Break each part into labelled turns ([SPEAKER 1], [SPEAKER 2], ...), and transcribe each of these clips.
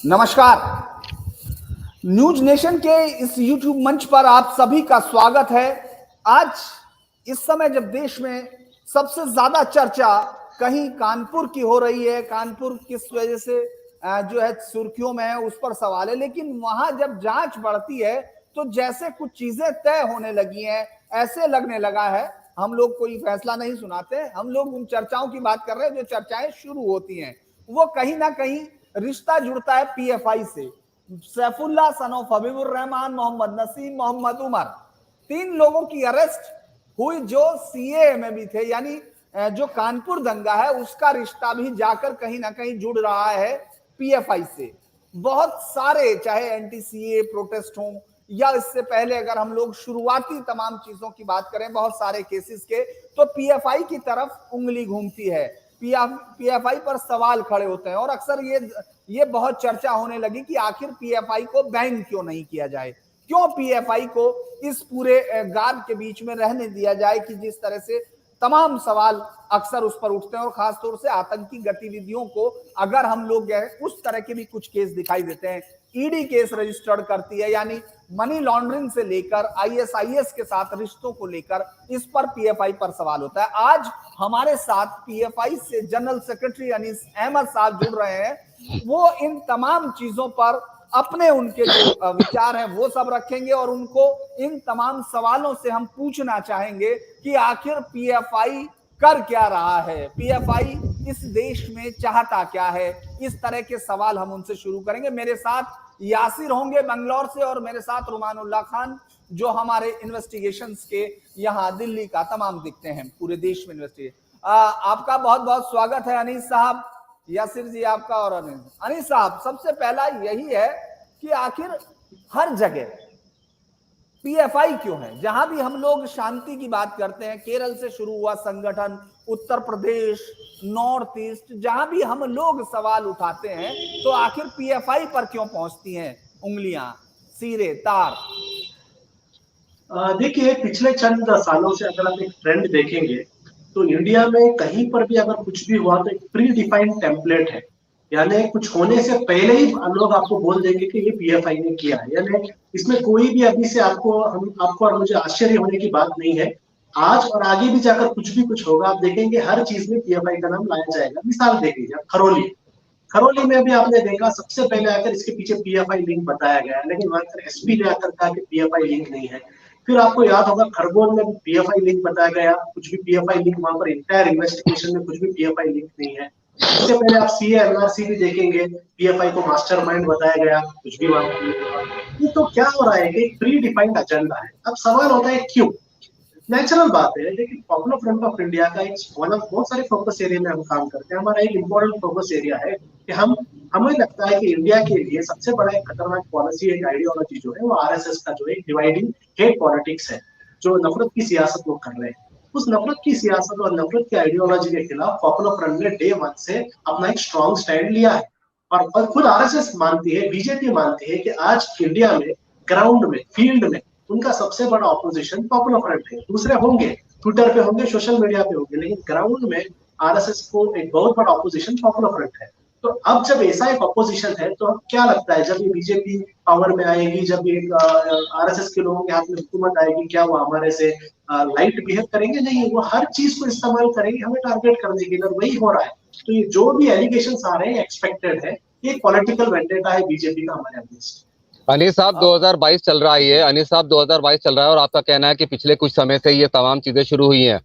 [SPEAKER 1] नमस्कार। News nation के इस यूट्यूब मंच पर आप सभी का स्वागत है। आज इस समय जब देश में सबसे ज्यादा चर्चा कहीं कानपुर की हो रही है, कानपुर किस वजह से जो है सुर्खियों में है, उस पर सवाल है, लेकिन वहां जब जांच बढ़ती है तो जैसे कुछ चीजें तय होने लगी हैं, ऐसे लगने लगा है हम लोग कोई फैसला नहीं सुनाते, हम लोग उन चर्चाओं की बात कर रहे हैं जो चर्चाएं शुरू होती हैं। वो कहीं ना कहीं रिश्ता जुड़ता है पीएफआई से। सैफुल्ला सन ऑफ हबीबुर रहमान, मोहम्मद नसीम, मोहम्मद उमर, तीन लोगों की अरेस्ट हुई जो सीएए में भी थे, यानी जो कानपुर दंगा है उसका रिश्ता भी जाकर कहीं ना कहीं जुड़ रहा है पीएफआई से। बहुत सारे चाहे एंटी सीएए प्रोटेस्ट हों या इससे पहले अगर हम लोग शुरुआती तमाम चीजों की बात करें बहुत सारे केसेस के, तो पीएफआई की तरफ उंगली घूमती है, पीएफआई पर सवाल खड़े होते हैं और अक्सर ये बहुत चर्चा होने लगी कि आखिर पीएफआई को बैन क्यों नहीं किया जाए, क्यों पीएफआई को इस पूरे गार्ड के बीच में रहने दिया जाए कि जिस तरह से तमाम सवाल अक्सर उस पर उठते हैं और खासतौर से आतंकी गतिविधियों को अगर हम लोग उस तरह के भी कुछ केस दिखाई देते हैं। ईडी केस रजिस्टर्ड करती है, यानी मनी लॉन्ड्रिंग से लेकर आईएसआईएस के साथ रिश्तों को लेकर इस पर पीएफआई पर सवाल होता है। आज हमारे साथ पीएफआई से जनरल सेक्रेटरी अनीस अहमद साहब जुड़ रहे हैं। वो इन तमाम चीजों पर अपने उनके जो विचार हैं वो सब रखेंगे और उनको इन तमाम सवालों से हम पूछना चाहेंगे कि आखिर पीएफआई कर क्या रहा है, पीएफआई इस देश में चाहता क्या है। इस तरह के सवाल हम उनसे शुरू करेंगे। मेरे साथ यासिर होंगे बंगलौर से और मेरे साथ रुमानुल्लाह खान जो हमारे इन्वेस्टिगेशंस के यहाँ दिल्ली का तमाम दिखते हैं, पूरे देश में इन्वेस्टिगेशन। आपका बहुत बहुत स्वागत है अनीस साहब, यासिर जी आपका और अनीस साहब। सबसे पहला यही है कि आखिर हर जगह पीएफआई क्यों है? जहां भी हम लोग शांति की बात करते हैं, केरल से शुरू हुआ संगठन, उत्तर प्रदेश, नॉर्थ ईस्ट, जहां भी हम लोग सवाल उठाते हैं तो आखिर पीएफआई पर क्यों पहुंचती हैं उंगलियां, सिरे, तार?
[SPEAKER 2] देखिए, पिछले चंद सालों से अगर आप एक ट्रेंड देखेंगे तो इंडिया में कहीं पर भी अगर कुछ भी हुआ तो एक प्री डिफाइंड टेम्पलेट है, यानी कुछ होने से पहले ही लोग आपको बोल देंगे कि ये पीएफआई ने किया है। यानी इसमें कोई भी अभी से आपको और मुझे आश्चर्य होने की बात नहीं है। आज और आगे भी जाकर कुछ होगा, आप देखेंगे हर चीज में पीएफआई का नाम लाया जाएगा। मिसाल देख लीजिए, खरौली में भी आपने देखा सबसे पहले आकर इसके पीछे पीएफआई लिंक बताया गया, लेकिन वहां पर एसपी ने आकर कहा कि पीएफआई लिंक नहीं है। फिर आपको याद होगा खरगोन में भी पीएफआई लिंक बताया गया, कुछ भी पीएफआई लिंक वहां पर इंटायर इन्वेस्टिगेशन में कुछ भी पीएफआई लिंक नहीं है। इससे पहले आप सीए एनआरसी भी देखेंगे, पीएफआई को मास्टरमाइंड बताया गया, कुछ भी वहां पर। ये तो क्या हो रहा है कि प्री डिफाइंड एजेंडा है। अब सवाल होता है क्यों? नेचुरल बात है, लेकिन पॉपुलर फ्रंट ऑफ इंडिया का एक बहुत सारे फोकस एरिया में हम काम करते हैं। हमारा एक इम्पोर्टेंट फोकस एरिया है कि हमें लगता है कि इंडिया के लिए सबसे बड़ा एक खतरनाक पॉलिसी, एक आइडियोलॉजी जो है वो आरएसएस का जो है डिवाइडिंग हेट पॉलिटिक्स है, जो नफरत की सियासत वो कर रहे हैं। उस नफरत की सियासत और नफरत की आइडियोलॉजी के खिलाफ पॉपुलर फ्रंट ने डे 1 से अपना एक स्ट्रॉन्ग स्टैंड लिया है। और खुद आरएसएस मानती है, बीजेपी मानती है कि आज इंडिया में ग्राउंड में, फील्ड में उनका सबसे बड़ा ऑपोजिशन पॉपुलर फ्रंट है। दूसरे होंगे, ट्विटर पे होंगे, सोशल मीडिया पे होंगे, लेकिन ग्राउंड में आरएसएस को एक बहुत बड़ा ऑपोजिशन पॉपुलर फ्रंट है। तो अब जब ऐसा एक ऑपोजिशन है तो अब क्या लगता है, जब ये बीजेपी पावर में आएगी, जब एक आरएसएस के लोगों के हाथ में हुकूमत आएगी, क्या वो हमारे से लाइट बिहेव करेंगे? नहीं, वो हर चीज को इस्तेमाल करेंगे हमें टारगेट करने के लिए। वही हो रहा है। तो ये जो भी एलिगेशंस आ रहे हैं एक्सपेक्टेड है, ये पॉलिटिकल वेंडेटा है बीजेपी का हमारे अगेंस्ट।
[SPEAKER 3] अनीस साहब 2022 चल रहा है, ये अनीस साहब 2022 चल रहा है और आपका कहना है कि पिछले कुछ समय से ये तमाम चीजें शुरू हुई हैं।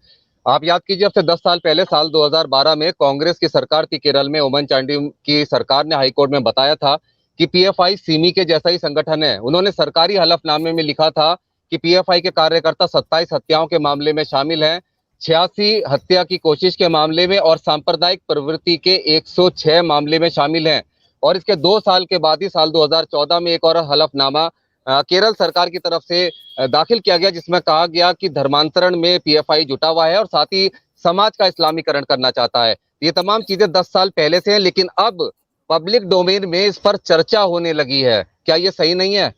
[SPEAKER 3] आप याद कीजिए, अब से 10 साल पहले साल 2012 में कांग्रेस की सरकार थी केरल में, ओमन चांडी की सरकार ने हाईकोर्ट में बताया था कि पीएफआई सिमी के जैसा ही संगठन है। उन्होंने सरकारी हलफनामे में लिखा था कि पीएफआई के कार्यकर्ता 27 हत्याओं के मामले में शामिल हैं, 86 हत्या की कोशिश के मामले में और सांप्रदायिक प्रवृत्ति के 106 मामले में शामिल हैं। और इसके 2 साल के बाद ही साल 2014 में एक और हलफनामा केरल सरकार की तरफ से दाखिल किया गया, जिसमें कहा गया कि धर्मांतरण में पीएफआई जुटा हुआ है और साथ ही समाज का इस्लामीकरण करना चाहता है। ये तमाम चीजें 10 साल पहले से हैं, लेकिन अब पब्लिक डोमेन में इस पर चर्चा होने लगी है। क्या ये सही नहीं है?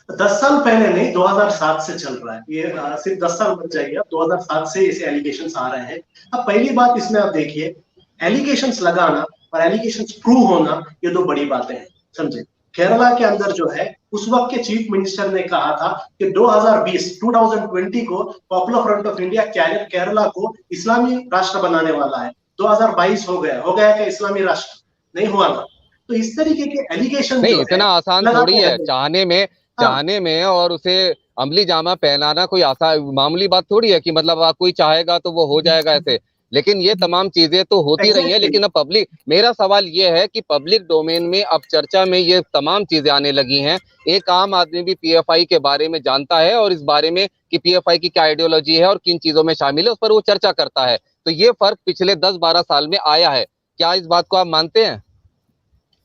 [SPEAKER 2] 10 साल पहले नहीं, 2007 से चल रहा है ये। सिर्फ 10 साल बच जाएगी, अब 2007 से ऐसे एलिगेशंस आ रहे हैं। अब पहली बात इसमें आप देखिए एलिगेशंस लगाना और एलिगेशंस प्रूव होना, ये दो बड़ी बातें हैं, समझे। केरला के अंदर जो है उस वक्त के चीफ मिनिस्टर ने कहा था कि 2020 को popular front of India Kerala को इस्लामी राष्ट्र बनाने वाला है। 2022 हो गया क्या इस्लामी राष्ट्र? नहीं हुआ ना। तो इस तरीके के एलिगेशन
[SPEAKER 3] नहीं, इतना आसान थोड़ी है चाहने में और उसे अमली जामा पहनाना कोई आसान मामूली बात थोड़ी है कि मतलब आप कोई चाहेगा तो वो हो जाएगा ऐसे। लेकिन ये तमाम चीजें तो होती रही है, लेकिन अब मेरा सवाल ये है कि पब्लिक डोमेन में अब चर्चा में ये तमाम चीजें आने लगी हैं। एक आम आदमी भी पीएफआई के बारे में जानता है और इस बारे में कि पीएफआई की क्या आइडियोलॉजी है और किन चीजों में शामिल है उस पर वो चर्चा करता है। तो ये फर्क पिछले 10-12 साल में आया है, क्या इस बात को आप मानते हैं?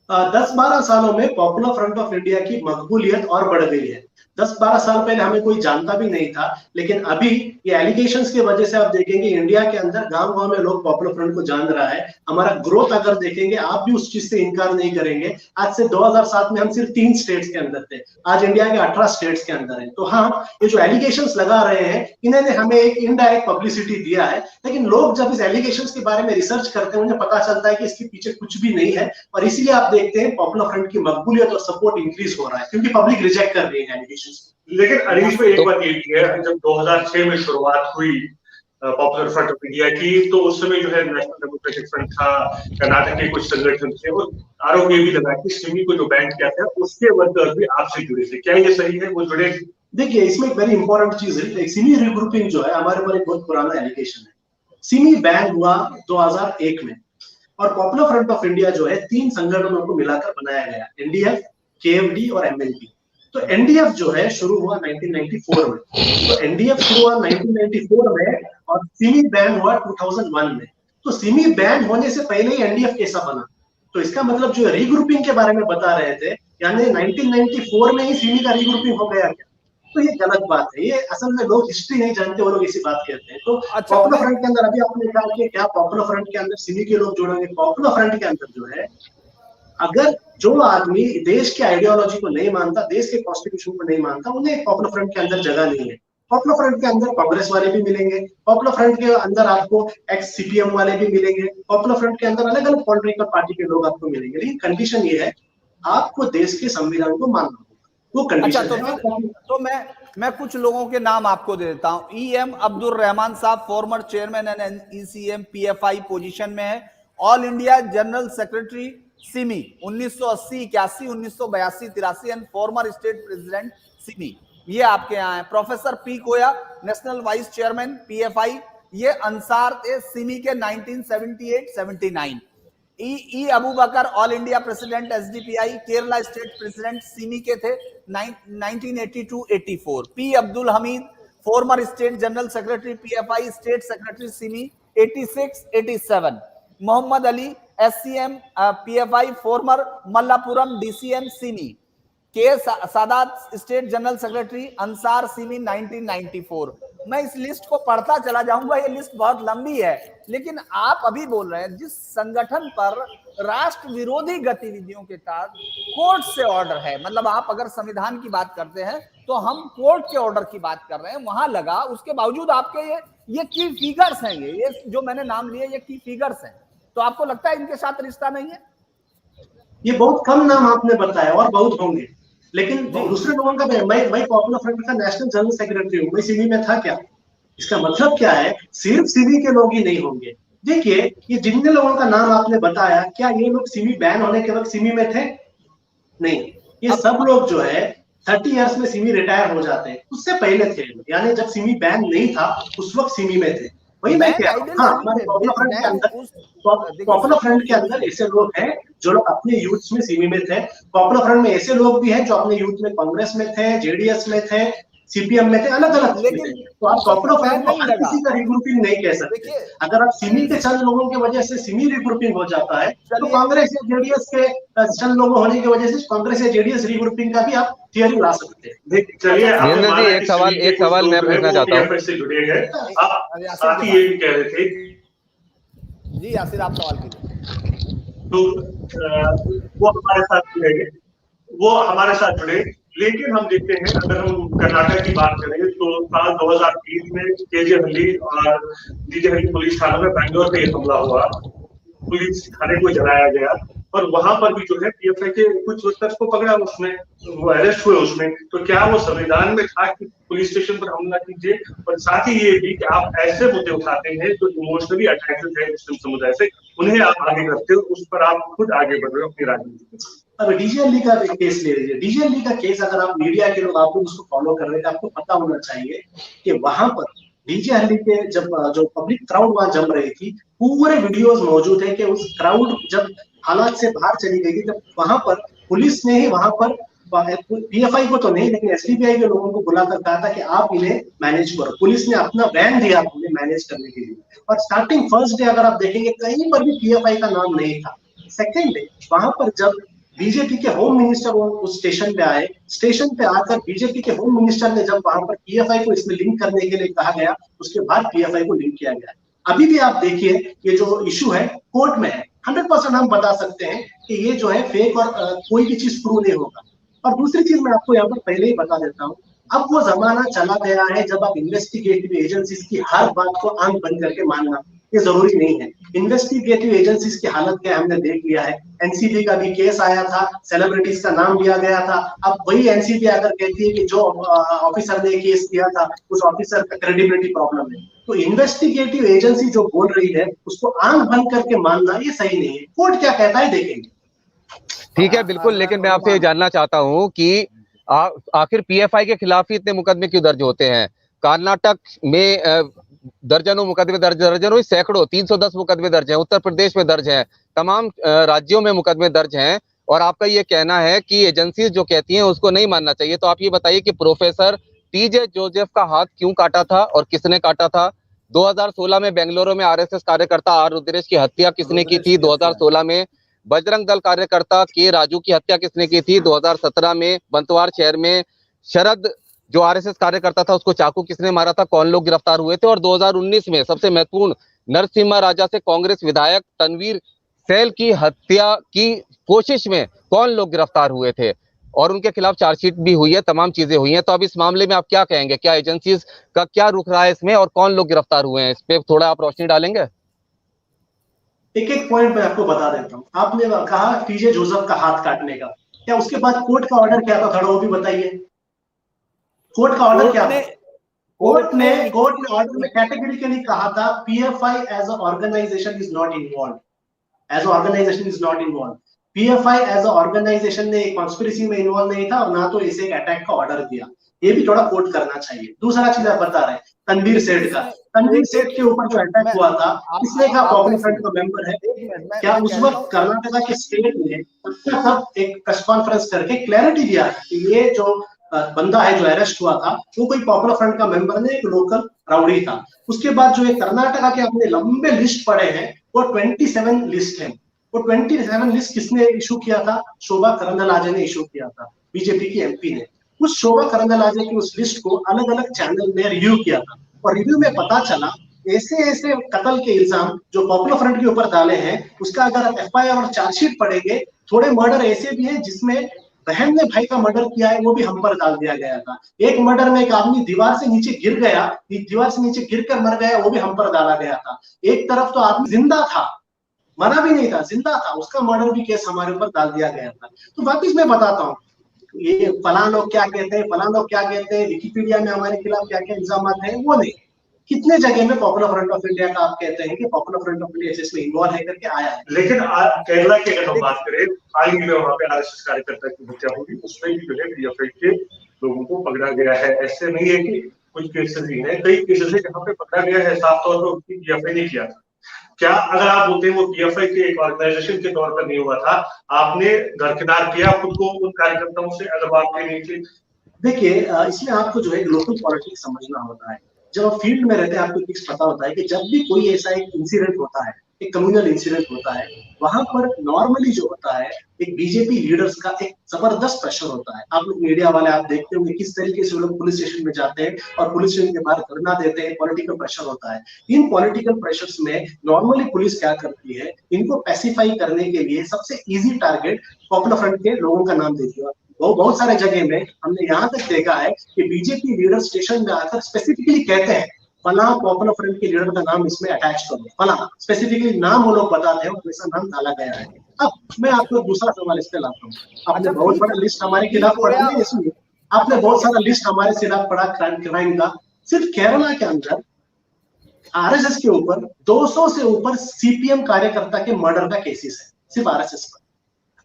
[SPEAKER 2] 10-12 सालों में पॉपुलर फ्रंट ऑफ इंडिया की मकबूलियत और बढ़ गई है। 10-12 साल पहले हमें कोई जानता भी नहीं था, लेकिन अभी ये एलिगेशंस की वजह से आप देखेंगे इंडिया के अंदर गांव-गांव में लोग पॉपुलर फ्रंट को जान रहा है। हमारा ग्रोथ अगर देखेंगे, आप भी उस चीज से इनकार नहीं करेंगे। आज से 2007 में हम सिर्फ 3 स्टेट्स के अंदर थे, आज इंडिया के 18 स्टेट्स के अंदर है। तो हाँ, ये जो एलिगेशंस लगा रहे हैं, इन्होंने हमें एक इनडायरेक्ट पब्लिसिटी दिया है, लेकिन लोग जब इस एलिगेशंस के बारे में रिसर्च करते हैं उन्हें पता चलता है कि इसके पीछे कुछ भी नहीं है। और इसीलिए आप देखते हैं पॉपुलर फ्रंट की मकबूलियत और सपोर्ट इंक्रीज हो रहा है, क्योंकि पब्लिक रिजेक्ट कर रही है एलिगेशंस।
[SPEAKER 4] लेकिन अनीश भाई एक बात ये भी है, जब 2006 में शुरुआत हुई पॉपुलर फ्रंट ऑफ इंडिया की, तो उस समय जो है नेशनल डेमोक्रेटिक फ्रंट था, कर्नाटक के कुछ संगठन थे और आरोप ये भी लगा कि सिमी को जो बैन किया था उसके वर्कर्स भी आपसे जुड़े थे। क्या ये सही है, वो जुड़े?
[SPEAKER 2] देखिए, इसमें एक वेरी इंपॉर्टेंट चीज है, सिमी रिग्रुपिंग जो है हमारे पर एक बहुत पुराना एलिगेशन है। सिमी बैन हुआ 2001 में और पॉपुलर फ्रंट ऑफ इंडिया जो है 3 संगठनों को मिलाकर बनाया गया, एनडीएफ, केएफडी और एमएनपी। तो एनडीएफ जो है शुरू हुआ 1994 में, तो एनडीएफ शुरू हुआ 1994 में और सिमी बैन हुआ 2001 में। तो सिमी बैन होने से पहले ही एनडीएफ कैसा बना? तो इसका मतलब जो रीग्रुपिंग के बारे में बता रहे थे, यानी 1994 में ही सिमी का रीग्रुपिंग हो गया क्या? तो ये गलत बात है। ये असल में लोग हिस्ट्री नहीं जानते, वो लोग ऐसी बात कहते हैं। तो पॉपुलर फ्रंट के अंदर अभी आपने कहा कि क्या पॉपुलर फ्रंट के अंदर सिमी के लोग जोड़ेंगे? पॉपुलर फ्रंट के अंदर जो है, अगर जो आदमी देश की आइडियोलॉजी को नहीं मानता, देश के कॉन्स्टिट्यूशन को नहीं मानता, उन्हें पॉपुलर फ्रंट के अंदर जगह नहीं है। पॉपुलर फ्रंट के अंदर कांग्रेस वाले भी मिलेंगे, पॉपुलर फ्रंट के अंदर आपको एक्स सीपीएम वाले भी मिलेंगे, पॉपुलर फ्रंट के अंदर अलग अलग पॉलिटिकल पार्टी के लोग आपको मिलेंगे। लेकिन कंडीशन ये है, आपको देश के संविधान को मानना होगा, वो कंडीशन है।
[SPEAKER 1] तो मैं कुछ लोगों के नाम आपको दे देता हूं। ई.एम. Abdul Rahman Sahab, former chairman and ECM PFI position में है। All India general secretary SIMI 1980, 81, 1982, 83 and former state president SIMI, ये आपके यहाँ है। Professor P Koya, national vice chairman PFI, ये अंसार थे सिमी के 1978-79। E Abu Bakar, all India president SDPI, Kerala state president SIMI के थे 1982-84। P Abdul Hameed, former state general secretary PFI, state secretary SIMI 86-87। Mohammad Ali, SCM PFI, former Malappuram DCM SIMI. K Sadat, state general secretary अंसार SIMI 1994। मैं इस list को पढ़ता चला जाऊंगा, ये लिस्ट बहुत लंबी है, लेकिन आप अभी बोल रहे हैं जिस संगठन पर राष्ट्र विरोधी गतिविधियों के तहत कोर्ट से ऑर्डर है, मतलब आप अगर संविधान की बात करते हैं तो हम कोर्ट के ऑर्डर की बात कर रहे हैं, वहां लगा, उसके बावजूद आपके ये की फिगर्स हैं, ये जो मैंने नाम लिए ये की फिगर्स हैं, तो आपको लगता है इनके साथ रिश्ता नहीं है?
[SPEAKER 2] ये बहुत कम नाम आपने बताया और बहुत होंगे, लेकिन दूसरे लोगों का मैं पॉपुलर फ्रंट का नेशनल जनरल सेक्रेटरी हूं, मैं सिमी में था क्या? इसका मतलब क्या है? सिर्फ सिमी के लोग ही नहीं होंगे। देखिए, ये जितने लोगों का नाम आपने बताया, क्या ये लोग सिमी बैन होने के वक्त सिमी में थे? नहीं, ये सब लोग जो है 30 इयर्स में सिमी रिटायर हो जाते हैं, उससे पहले थे, यानी जब सिमी बैन नहीं था उस वक्त सिमी में थे। वही मैं कह रहा हूं। हाँ, हमारे पॉपुलर फ्रंट के अंदर ऐसे लोग हैं जो लोग अपने यूथ में सिमी में थे। पॉपुलर फ्रंट में ऐसे लोग भी हैं जो अपने यूथ में कांग्रेस में थे, जेडीएस में थे, सीपीएम में थे, अलग अलग। तो आप पॉपुलर फ्रंट को हर किसी का रिग्रुपिंग नहीं कह सकते। अगर आप सिमी के चंद लोगों की वजह से सिमी रिग्रुपिंग हो जाता है, तो कांग्रेस या जेडीएस के चंद लोगों होने की वजह से कांग्रेस या जेडीएस रिग्रुपिंग का भी आप थियरी ला सकते हैं।
[SPEAKER 4] चलिए,
[SPEAKER 3] एक सवाल मैं पूछना चाहता हूँ।
[SPEAKER 4] जुड़े हैं आप, साथ ही ये भी कह रहे थे
[SPEAKER 1] जी, यासिर आप सवाल कीजिए।
[SPEAKER 4] तो वो हमारे साथ जुड़े, लेकिन हम देखते हैं, अगर हम कर्नाटक की बात करें तो साल 2020 में केजे हल्ली और डीजे हल्ली पुलिस थाना में बैंगलोर पे हमला हुआ, पुलिस थाने को जलाया गया और वहां पर भी जो है पीएफआई के कुछ वर्कर्स को पकड़ा, उसमें वो अरेस्ट हुए उसमें। तो क्या वो संविधान में था कि पुलिस स्टेशन पर हमला कीजिए? और साथ ही ये भी कि आप ऐसे मुद्दे उठाते हैं जो इमोशनली अटैच्ड है मुस्लिम समुदाय से, उन्हें आप आगे करते हो, उस पर आप खुद आगे बढ़ रहे हो अपनी राजनीति में।
[SPEAKER 2] अब डीजे अली का केस ले लीजिए। डीजे अली का केस अगर आप मीडिया के लोग आप लोग उसको फॉलो कर रहे थे, आपको पता होना चाहिए कि वहां पर डीजे अली के जब जो पब्लिक क्राउड वहां जम रही थी, पूरे वीडियोस मौजूद है कि उस क्राउड जब हालात से बाहर चली गई थी, जब वहां पर पुलिस ने ही वहां पर पीएफआई को तो नहीं लेकिन एसडीपीआई के लोगों को बुलाकर कहा था कि आप इन्हें मैनेज करो। पुलिस ने अपना वैन दिया उन्हें मैनेज करने के लिए। और स्टार्टिंग फर्स्ट डे अगर आप देखेंगे कहीं पर भी पीएफआई का नाम नहीं था। सेकेंड डे वहां पर जब बीजेपी के होम मिनिस्टर उस स्टेशन पे आए, स्टेशन पे आकर बीजेपी के होम मिनिस्टर ने जब वहां पर पीएफआई को इसमें लिंक करने के लिए कहा गया, उसके बाद पीएफआई को लिंक किया गया। अभी भी आप देखिए ये जो इशू है कोर्ट में है, 100% हम बता सकते हैं कि ये जो है फेक और कोई भी चीज प्रूव नहीं होगा। और दूसरी चीज मैं आपको यहाँ पर पहले ही बता देता हूँ, अब वो जमाना चला गया है जब आप इन्वेस्टिगेटिव एजेंसीज की हर बात को आंख बंद करके मानना, ये जरूरी नहीं है। इन्वेस्टिगेटिव एजेंसीज की हालत क्या हमने देख लिया है। एनसीबी का भी केस आया था, सेलिब्रिटीज का नाम लिया गया था। अब वही एनसीबी अगर कहती है कि जो ऑफिसर ने केस किया था उस ऑफिसर का क्रेडिबिलिटी प्रॉब्लम है, तो इन्वेस्टिगेटिव एजेंसी जो बोल रही है उसको आंख बंद करके मानना ये सही नहीं है। कोर्ट क्या कहता है देखेंगे।
[SPEAKER 3] ठीक है, बिल्कुल, लेकिन मैं आपसे ये जानना चाहता हूं कि आखिर पीएफआई के खिलाफ ही इतने मुकदमे क्यों दर्ज होते हैं? कर्नाटक में दर्जनों मुकदमे दर्ज, दर्जनों सैकड़ों 310 मुकदमे दर्ज हैं, उत्तर प्रदेश में दर्ज हैं, तमाम राज्यों में मुकदमे दर्ज हैं, और आपका ये कहना है कि एजेंसीज जो कहती हैं उसको नहीं मानना चाहिए। तो आप ये बताइए कि प्रोफेसर टीजे जोसेफ का हाथ क्यों काटा था और किसने काटा था? 2016 में बेंगलुरु में आरएसएस कार्यकर्ता आर रुद्रेश की हत्या किसने की थी? 2016 में बजरंग दल कार्यकर्ता के राजू की हत्या किसने की थी? 2017 में बंतवार शहर में शरद जो आरएसएस कार्यकर्ता था उसको चाकू किसने मारा था? कौन लोग गिरफ्तार हुए थे? और 2019 में सबसे महत्वपूर्ण नरसिम्हा राजा से कांग्रेस विधायक तनवीर सैल की हत्या की कोशिश में कौन लोग गिरफ्तार हुए थे? और उनके खिलाफ चार्जशीट भी हुई है, तमाम चीजें हुई हैं। तो अब इस मामले में आप क्या कहेंगे? क्या एजेंसीज का क्या रुख रहा है इसमें और कौन लोग गिरफ्तार हुए हैं? इस पे थोड़ा आप रोशनी डालेंगे?
[SPEAKER 2] एक एक पॉइंट मैं आपको बता देता हूँ। आपने कहा टीजे जोसेफ का हाथ काटने का, क्या उसके बाद कोर्ट का ऑर्डर क्या था? थोड़ा वो भी बताइए। कोर्ट का ऑर्डर क्या था? कोर्ट ने ऑर्डर में कैटेगरिकली कहा था PFI as a organisation is not involve, as a organisation is not involve. PFI as a organisation ने एक कॉन्स्पिरेसी में इन्वॉल्व नहीं था और ना तो इसे एक अटैक का ऑर्डर दिया। ये भी थोड़ा कोर्ट करना चाहिए। दूसरा चीज आप बता रहे हैं तनवीर सेठ का, तनवीर सेठ के ऊपर जो अटैक हुआ था किसने कहा? पॉपुलर फ्रंट का मेंबर है। क्या उस वक्त कर्नाटका के स्टेट ने सब एक प्रेस कॉन्फ्रेंस करके क्लैरिटी दिया कि ये जो बंदा है जो अरेस्ट हुआ था वो कोई पॉपुलर फ्रंट का मेंबर नहीं, एक लोकल राउडी था। उसके बाद जो एक कर्नाटका के अपने लंबे लिस्ट पड़े हैं वो 27 लिस्ट है। वो 27 लिस्ट किसने इशू किया था? शोभा करंदलाजे ने इशू किया था, बीजेपी की एमपी ने। उस शोभा करंदलाजे की उस लिस्ट को अलग अलग चैनल ने रिव्यू किया था और रिव्यू में पता चला ऐसे ऐसे कत्ल के इल्जाम जो पॉपुलर फ्रंट के ऊपर डाले हैं उसका अगर एफआईआर और चार्जशीट पड़ेंगे, थोड़े मर्डर ऐसे भी हैं जिसमें बहन ने भाई का मर्डर किया है वो भी हम पर डाल दिया गया था। एक मर्डर में एक आदमी दीवार से नीचे गिर गया, दीवार से नीचे गिरकर मर गया, वो भी हम पर डाला गया था। एक तरफ तो आदमी जिंदा था, मरा भी नहीं था, जिंदा था, उसका मर्डर भी केस हमारे ऊपर डाल दिया गया था। तो वापिस मैं बताता हूँ, ये फलां लोग क्या कहते हैं, फलां लोग क्या कहते हैं, विकिपीडिया में हमारे खिलाफ क्या क्या इल्जाम हैं, वो नहीं। कितने जगह में पॉपुलर फ्रंट ऑफ इंडिया का आप कहते हैं कि पॉपुलर फ्रंट ऑफ इंडिया इसमें इन्वॉल्व है करके आया है।
[SPEAKER 4] लेकिन केरला की अगर हम बात करें, हाल ही में वहां पे आरएसएस कार्यकर्ता की हत्या हुई, उसमें भी जो है पीएफआई के लोगों को पकड़ा गया है। ऐसे नहीं है कि कुछ केसेस ही हैं, कई केसेस है जहाँ पे पकड़ा गया है, साफ तौर पर उसकी पीएफआई ने किया था। क्या अगर आप बोलते हैं वो पीएफआई के एक ऑर्गेनाइजेशन के तौर पर नहीं हुआ था, आपने दरकिनार किया खुद को उन कार्यकर्ताओं से अगर बात नहीं थी?
[SPEAKER 2] देखिए इसमें आपको जो है लोकल पॉलिटिक्स समझना होता है। जब आप फील्ड में रहते हैं आपको फिक्स पता होता है कि जब भी कोई ऐसा एक इंसिडेंट होता है, एक कम्युनल इंसिडेंट होता है, वहां पर नॉर्मली जो होता है एक बीजेपी लीडर्स का एक जबरदस्त प्रेशर होता है। आप लोग मीडिया वाले आप देखते होंगे किस तरीके से लोग पुलिस स्टेशन में जाते हैं और पुलिस स्टेशन के बाहर धरना देते हैं, पॉलिटिकल प्रेशर होता है। इन पॉलिटिकल प्रेशर्स में नॉर्मली पुलिस क्या करती है, इनको पैसिफाई करने के लिए सबसे इजी टारगेट पॉपुलर फ्रंट के लोगों का नाम देती है। बहुत सारे जगह में हमने यहाँ तक देखा है कि बीजेपी लीडर स्टेशन में आकर स्पेसिफिकली कहते हैं फला पॉपुलर फ्रंट के लीडर का नाम इसमें अटैच करो, फला स्पेसिफिकली नाम वो लोग बताते हैं, हमेशा नाम डाला गया है। अब मैं आपको दूसरा सवाल इस पे लाता हूँ। आपने बहुत बड़ा लिस्ट हमारे खिलाफ पढ़ा है, इसमें आपने बहुत सारा लिस्ट हमारे खिलाफ पढ़ा क्राइम का। सिर्फ केरला के अंदर आरएसएस के ऊपर 200 से ऊपर सीपीएम कार्यकर्ता के मर्डर का केसेस है सिर्फ आरएसएस पर।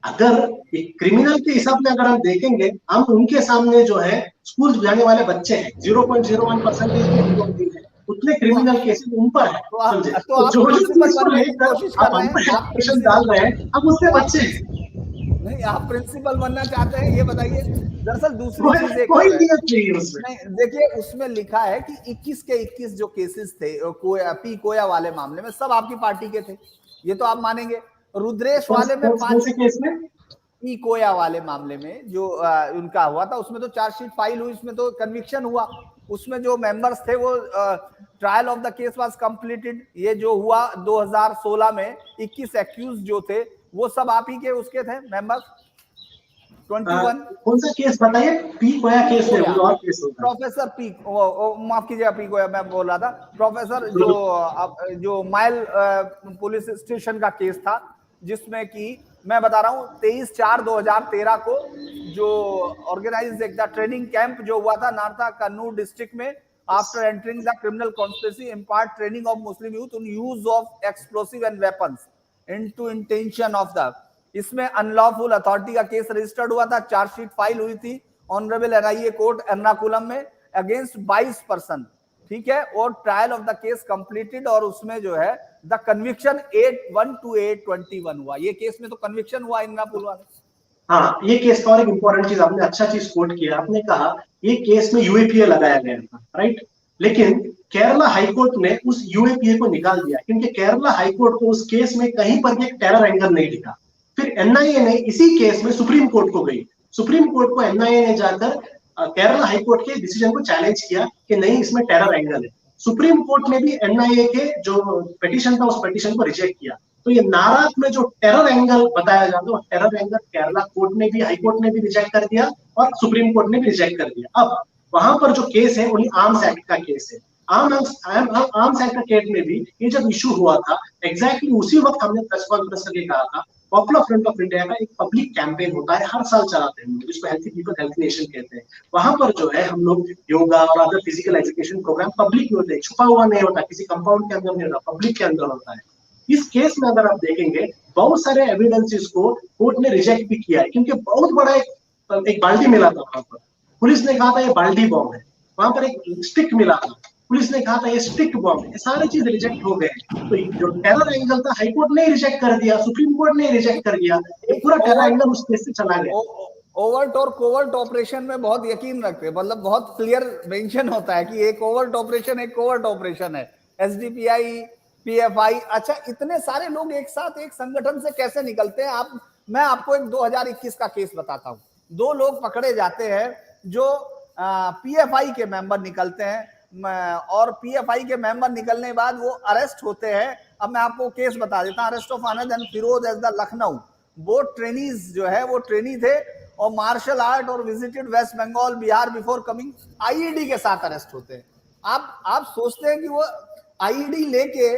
[SPEAKER 2] अगर एक क्रिमिनल के हिसाब में अगर हम देखेंगे, हम उनके सामने जो है स्कूल जाने वाले बच्चे हैं 0.01% उतने क्रिमिनल केसेस उन पर है। समझे? तो जो आप हम पर एक्शन डाल रहे हैं, अब उससे बच्चे हैं।
[SPEAKER 1] नहीं, आप प्रिंसिपल बनना चाहते हैं, ये बताइए। दरअसल दूसरी चीज नहीं, देखिए उसमें लिखा है कि 21 के 21 जो केसेस थे पी कोया वाले मामले में सब आपकी पार्टी के थे, ये तो आप मानेंगे। रुद्रेश वाले में 5 केस में पी कोया वाले मामले में जो उनका हुआ था, उसमें तो चार्जशीट फाइल हुई, उसमें तो कन्विक्शन हुआ, उसमें जो मेंबर्स थे वो trial of the case was completed. ये जो हुआ 2016 में 21 एक्यूज जो थे वो सब आप ही के उसके थे मेंबर्स। 21
[SPEAKER 2] कौन सा केस बताइए? पी कोया केस है, वो और केस होता है।
[SPEAKER 1] प्रोफेसर पी, माफ कीजिएगा, पी कोया मैं बोल रहा था, प्रोफेसर जो माइल पुलिस स्टेशन का केस था, जिसमें कि मैं बता रहा हूँ 23/4/2013 को जो ऑर्गेनाइज्ड एक ट्रेनिंग कैंप जो हुआ था नारथा कन्नूर डिस्ट्रिक्ट में, after entering the criminal conspiracy impart training of Muslim youth on use of explosive and weapons into intention of the, इसमें अनलॉफुल अथॉरिटी का केस रजिस्टर्ड हुआ था, चार्जशीट फाइल हुई थी ऑनरेबल एनआईए कोर्ट एर्नाकुलम में अगेंस्ट 22 पर्सन, ठीक है, और trial of the case completed, और उसमें जो है द कन्विक्शन 8/1/8/21 हुआ। ये केस में तो कन्विक्शन हुआ एर्नाकुलम वाले।
[SPEAKER 2] हाँ, ये केस का और एक इंपॉर्टेंट चीज आपने अच्छा चीज कोट किया, आपने कहा ये केस में यूएपीए लगाया गया था, राइट, लेकिन केरला हाईकोर्ट ने उस यूएपीए को निकाल दिया, क्योंकि केरला हाईकोर्ट को उस केस में कहीं पर भी एक टेरर एंगल नहीं दिखा। फिर एनआईए ने इसी केस में सुप्रीम कोर्ट को गई, सुप्रीम कोर्ट को एनआईए ने जाकर केरला हाईकोर्ट के डिसीजन को चैलेंज किया कि नहीं इसमें टेरर एंगल है। सुप्रीम कोर्ट ने भी एनआईए के जो पिटीशन था उस पिटीशन को रिजेक्ट किया। तो ये नाराज में जो टेरर एंगल बताया जाता है, टेरर एंगल केरला कोर्ट ने भी, हाईकोर्ट ने भी रिजेक्ट कर दिया और सुप्रीम कोर्ट ने भी रिजेक्ट कर दिया। अब वहां पर जो केस है उन्हीं आर्म्स एक्ट का केस है। आर्म्स एक्ट का केस में भी ये जब इशू हुआ था, एग्जैक्टली उसी वक्त हमने प्रेस कॉन्फ्रेंस करके कहा था, पॉपुलर फ्रंट ऑफ इंडिया का एक पब्लिक कैंपेन होता है, हर साल चलाते हैं, जिसको हेल्थी पीपल हेल्थी नेशन कहते हैं। वहां पर जो है हम लोग योगा और other physical education programme public में होते हैं, छुपा हुआ नहीं होता, किसी कंपाउंड के अंदर नहीं होता, पब्लिक के अंदर होता है। इस केस में अगर आप देखेंगे बहुत सारे एविडेंसेस को कोर्ट ने रिजेक्ट भी किया है, क्योंकि बहुत बड़ा एक बाल्टी मिला था वहां पर, पुलिस ने कहा था ये बाल्टी बॉम्ब है, वहां पर एक स्टिक मिला था, पुलिस ने कहा था ये स्टिक बॉम्ब है, सारी चीज रिजेक्ट हो गए। तो जो टेरर एंगल था हाईकोर्ट ने रिजेक्ट कर दिया, सुप्रीम कोर्ट ने रिजेक्ट कर दिया, ये पूरा टेरर एंगल उस केस से चला गया।
[SPEAKER 1] ओवर्ट और कोवर्ट ऑपरेशन में बहुत यकीन रखते हैं, मतलब बहुत क्लियर मेंशन होता है कि एक ओवर्ट ऑपरेशन है, एसडीपीआई, पीएफआई। अच्छा, इतने सारे लोग एक साथ एक संगठन से कैसे निकलते हैं? मैं आपको एक 2021 का केस बताता हूँ। 2 लोग पकड़े जाते हैं जो पीएफआई के मेंबर निकलते हैं, और पीएफआई के मेंबर निकलने के बाद वो अरेस्ट होते हैं। अब मैं आपको केस बता देता हूँ, अरेस्ट ऑफ अनद and Firoz as the Lucknow. वो ट्रेनीज जो है वो ट्रेनी थे और मार्शल आर्ट और visited West Bengal Bihar before coming, IED के साथ अरेस्ट होते हैं। आप सोचते हैं कि वो आईईडी लेके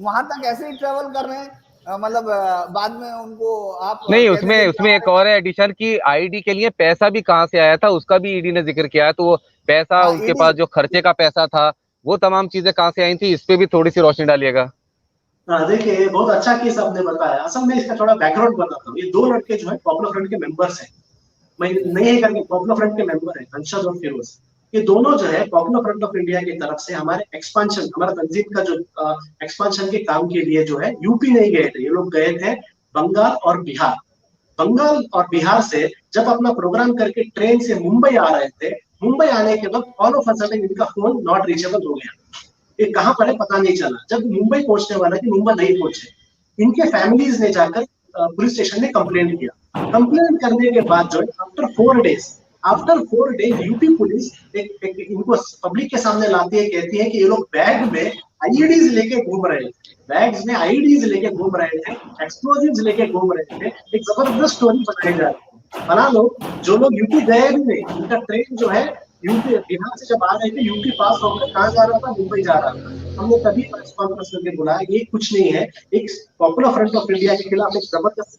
[SPEAKER 1] वहां तक ऐसे ही ट्रेवल कर रहे हैं, मतलब बाद में उनको आप
[SPEAKER 3] नहीं, उसमें एक और एडिशन की आईडी के लिए पैसा भी कहाँ से आया था उसका भी ईडी ने जिक्र किया है। तो वो पैसा, उनके पास जो खर्चे का पैसा था, वो तमाम चीजें कहाँ से आई थी, इस पे भी थोड़ी सी रोशनी डालिएगा।
[SPEAKER 2] देखिए, बहुत अच्छा केस आपने बताया। असल में इसका थोड़ा बैकग्राउंड बताता हूँ। ये 2 लड़के जो है पॉपुलर फ्रंट के मेंबर्स हैं, मैं नहीं करके पॉपुलर फ्रंट के मेंबर है, अंशद और फिरोज। ये दोनों जो है पॉपुलर फ्रंट ऑफ इंडिया की तरफ से हमारे एक्सपांशन, हमारा तंजीम का जो एक्सपांशन के काम के लिए जो है यूपी नहीं गए थे, ये लोग गए थे बंगाल और बिहार। बंगाल और बिहार से जब अपना प्रोग्राम करके ट्रेन से मुंबई आ रहे थे, मुंबई आने के वक्त ऑल ऑफ अ सडन इनका फोन नॉट रीचेबल हो गया। ये कहाँ पर है पता नहीं चला। जब मुंबई पहुंचने वाला कि मुंबई नहीं पहुंचे, इनके फैमिलीज ने जाकर पुलिस स्टेशन में कंप्लेंट किया। कंप्लेंट करने के बाद जो है आफ्टर 4 डेज यूपी पुलिस इनको पब्लिक के सामने लाती है, कहती है कि ये लोग बैग में आईईडीज लेके घूम रहे थे, बैग्स में आईईडीज लेके घूम रहे थे, एक्सप्लोजिव्स लेके घूम रहे थे। एक जबरदस्त स्टोरी बनाई जा रही है। बना लो, जो लोग यूपी गए भी नहीं, उनका ट्रेन जो है यूपी बिहार से जब आ रहे थे, यूपी पास होकर कहाँ जा रहा था, मुंबई जा रहा था। हमने तभी प्रेस कॉन्फ्रेंस करके बुलाया, ये कुछ नहीं है, एक पॉपुलर फ्रंट ऑफ इंडिया के खिलाफ एक जबरदस्त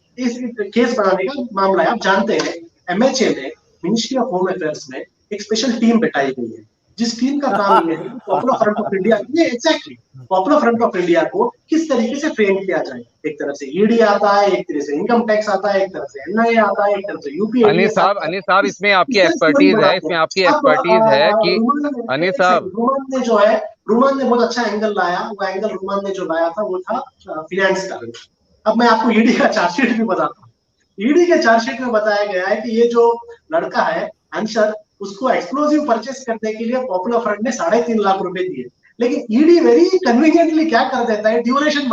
[SPEAKER 2] केस बनाने का मामला है। आप जानते हैं एमएचए में, मिनिस्ट्री ऑफ होम अफेयर्स में एक स्पेशल टीम बैठाई गई है, जिस टीम का काम ये है कि पॉपुलर फ्रंट ऑफ इंडिया, ये exactly popular front of India को किस तरीके से फ्रेम किया जाए। एक तरफ से ईडी आता है, एक तरह से इनकम टैक्स आता है, एक तरफ से एनआईए आता है, एक तरफ से यूपी
[SPEAKER 3] अनिस साहब इसमें आपकी एक्सपर्टीज है, इसमें आपकी एक्सपर्टीज है कि अनिस साहब,
[SPEAKER 2] रुमान ने जो है, रुमान ने बहुत अच्छा एंगल लाया। वो एंगल रुमान ने जो लाया था वो था फिनेंस का। अब मैं आपको ईडी का चार्जशीट भी बताता हूँ। ईडी के चार्जशीट में बताया गया है कि ये जो लड़का है अंशर, उसको एक्सप्लोजिव परचेस करने के लिए पॉपुलर फ्रंट ने 3.5 लाख रुपए दिए। लेकिन ईडी वेरी कन्वीनियंटली क्या कर देता है, ड्यूरेशन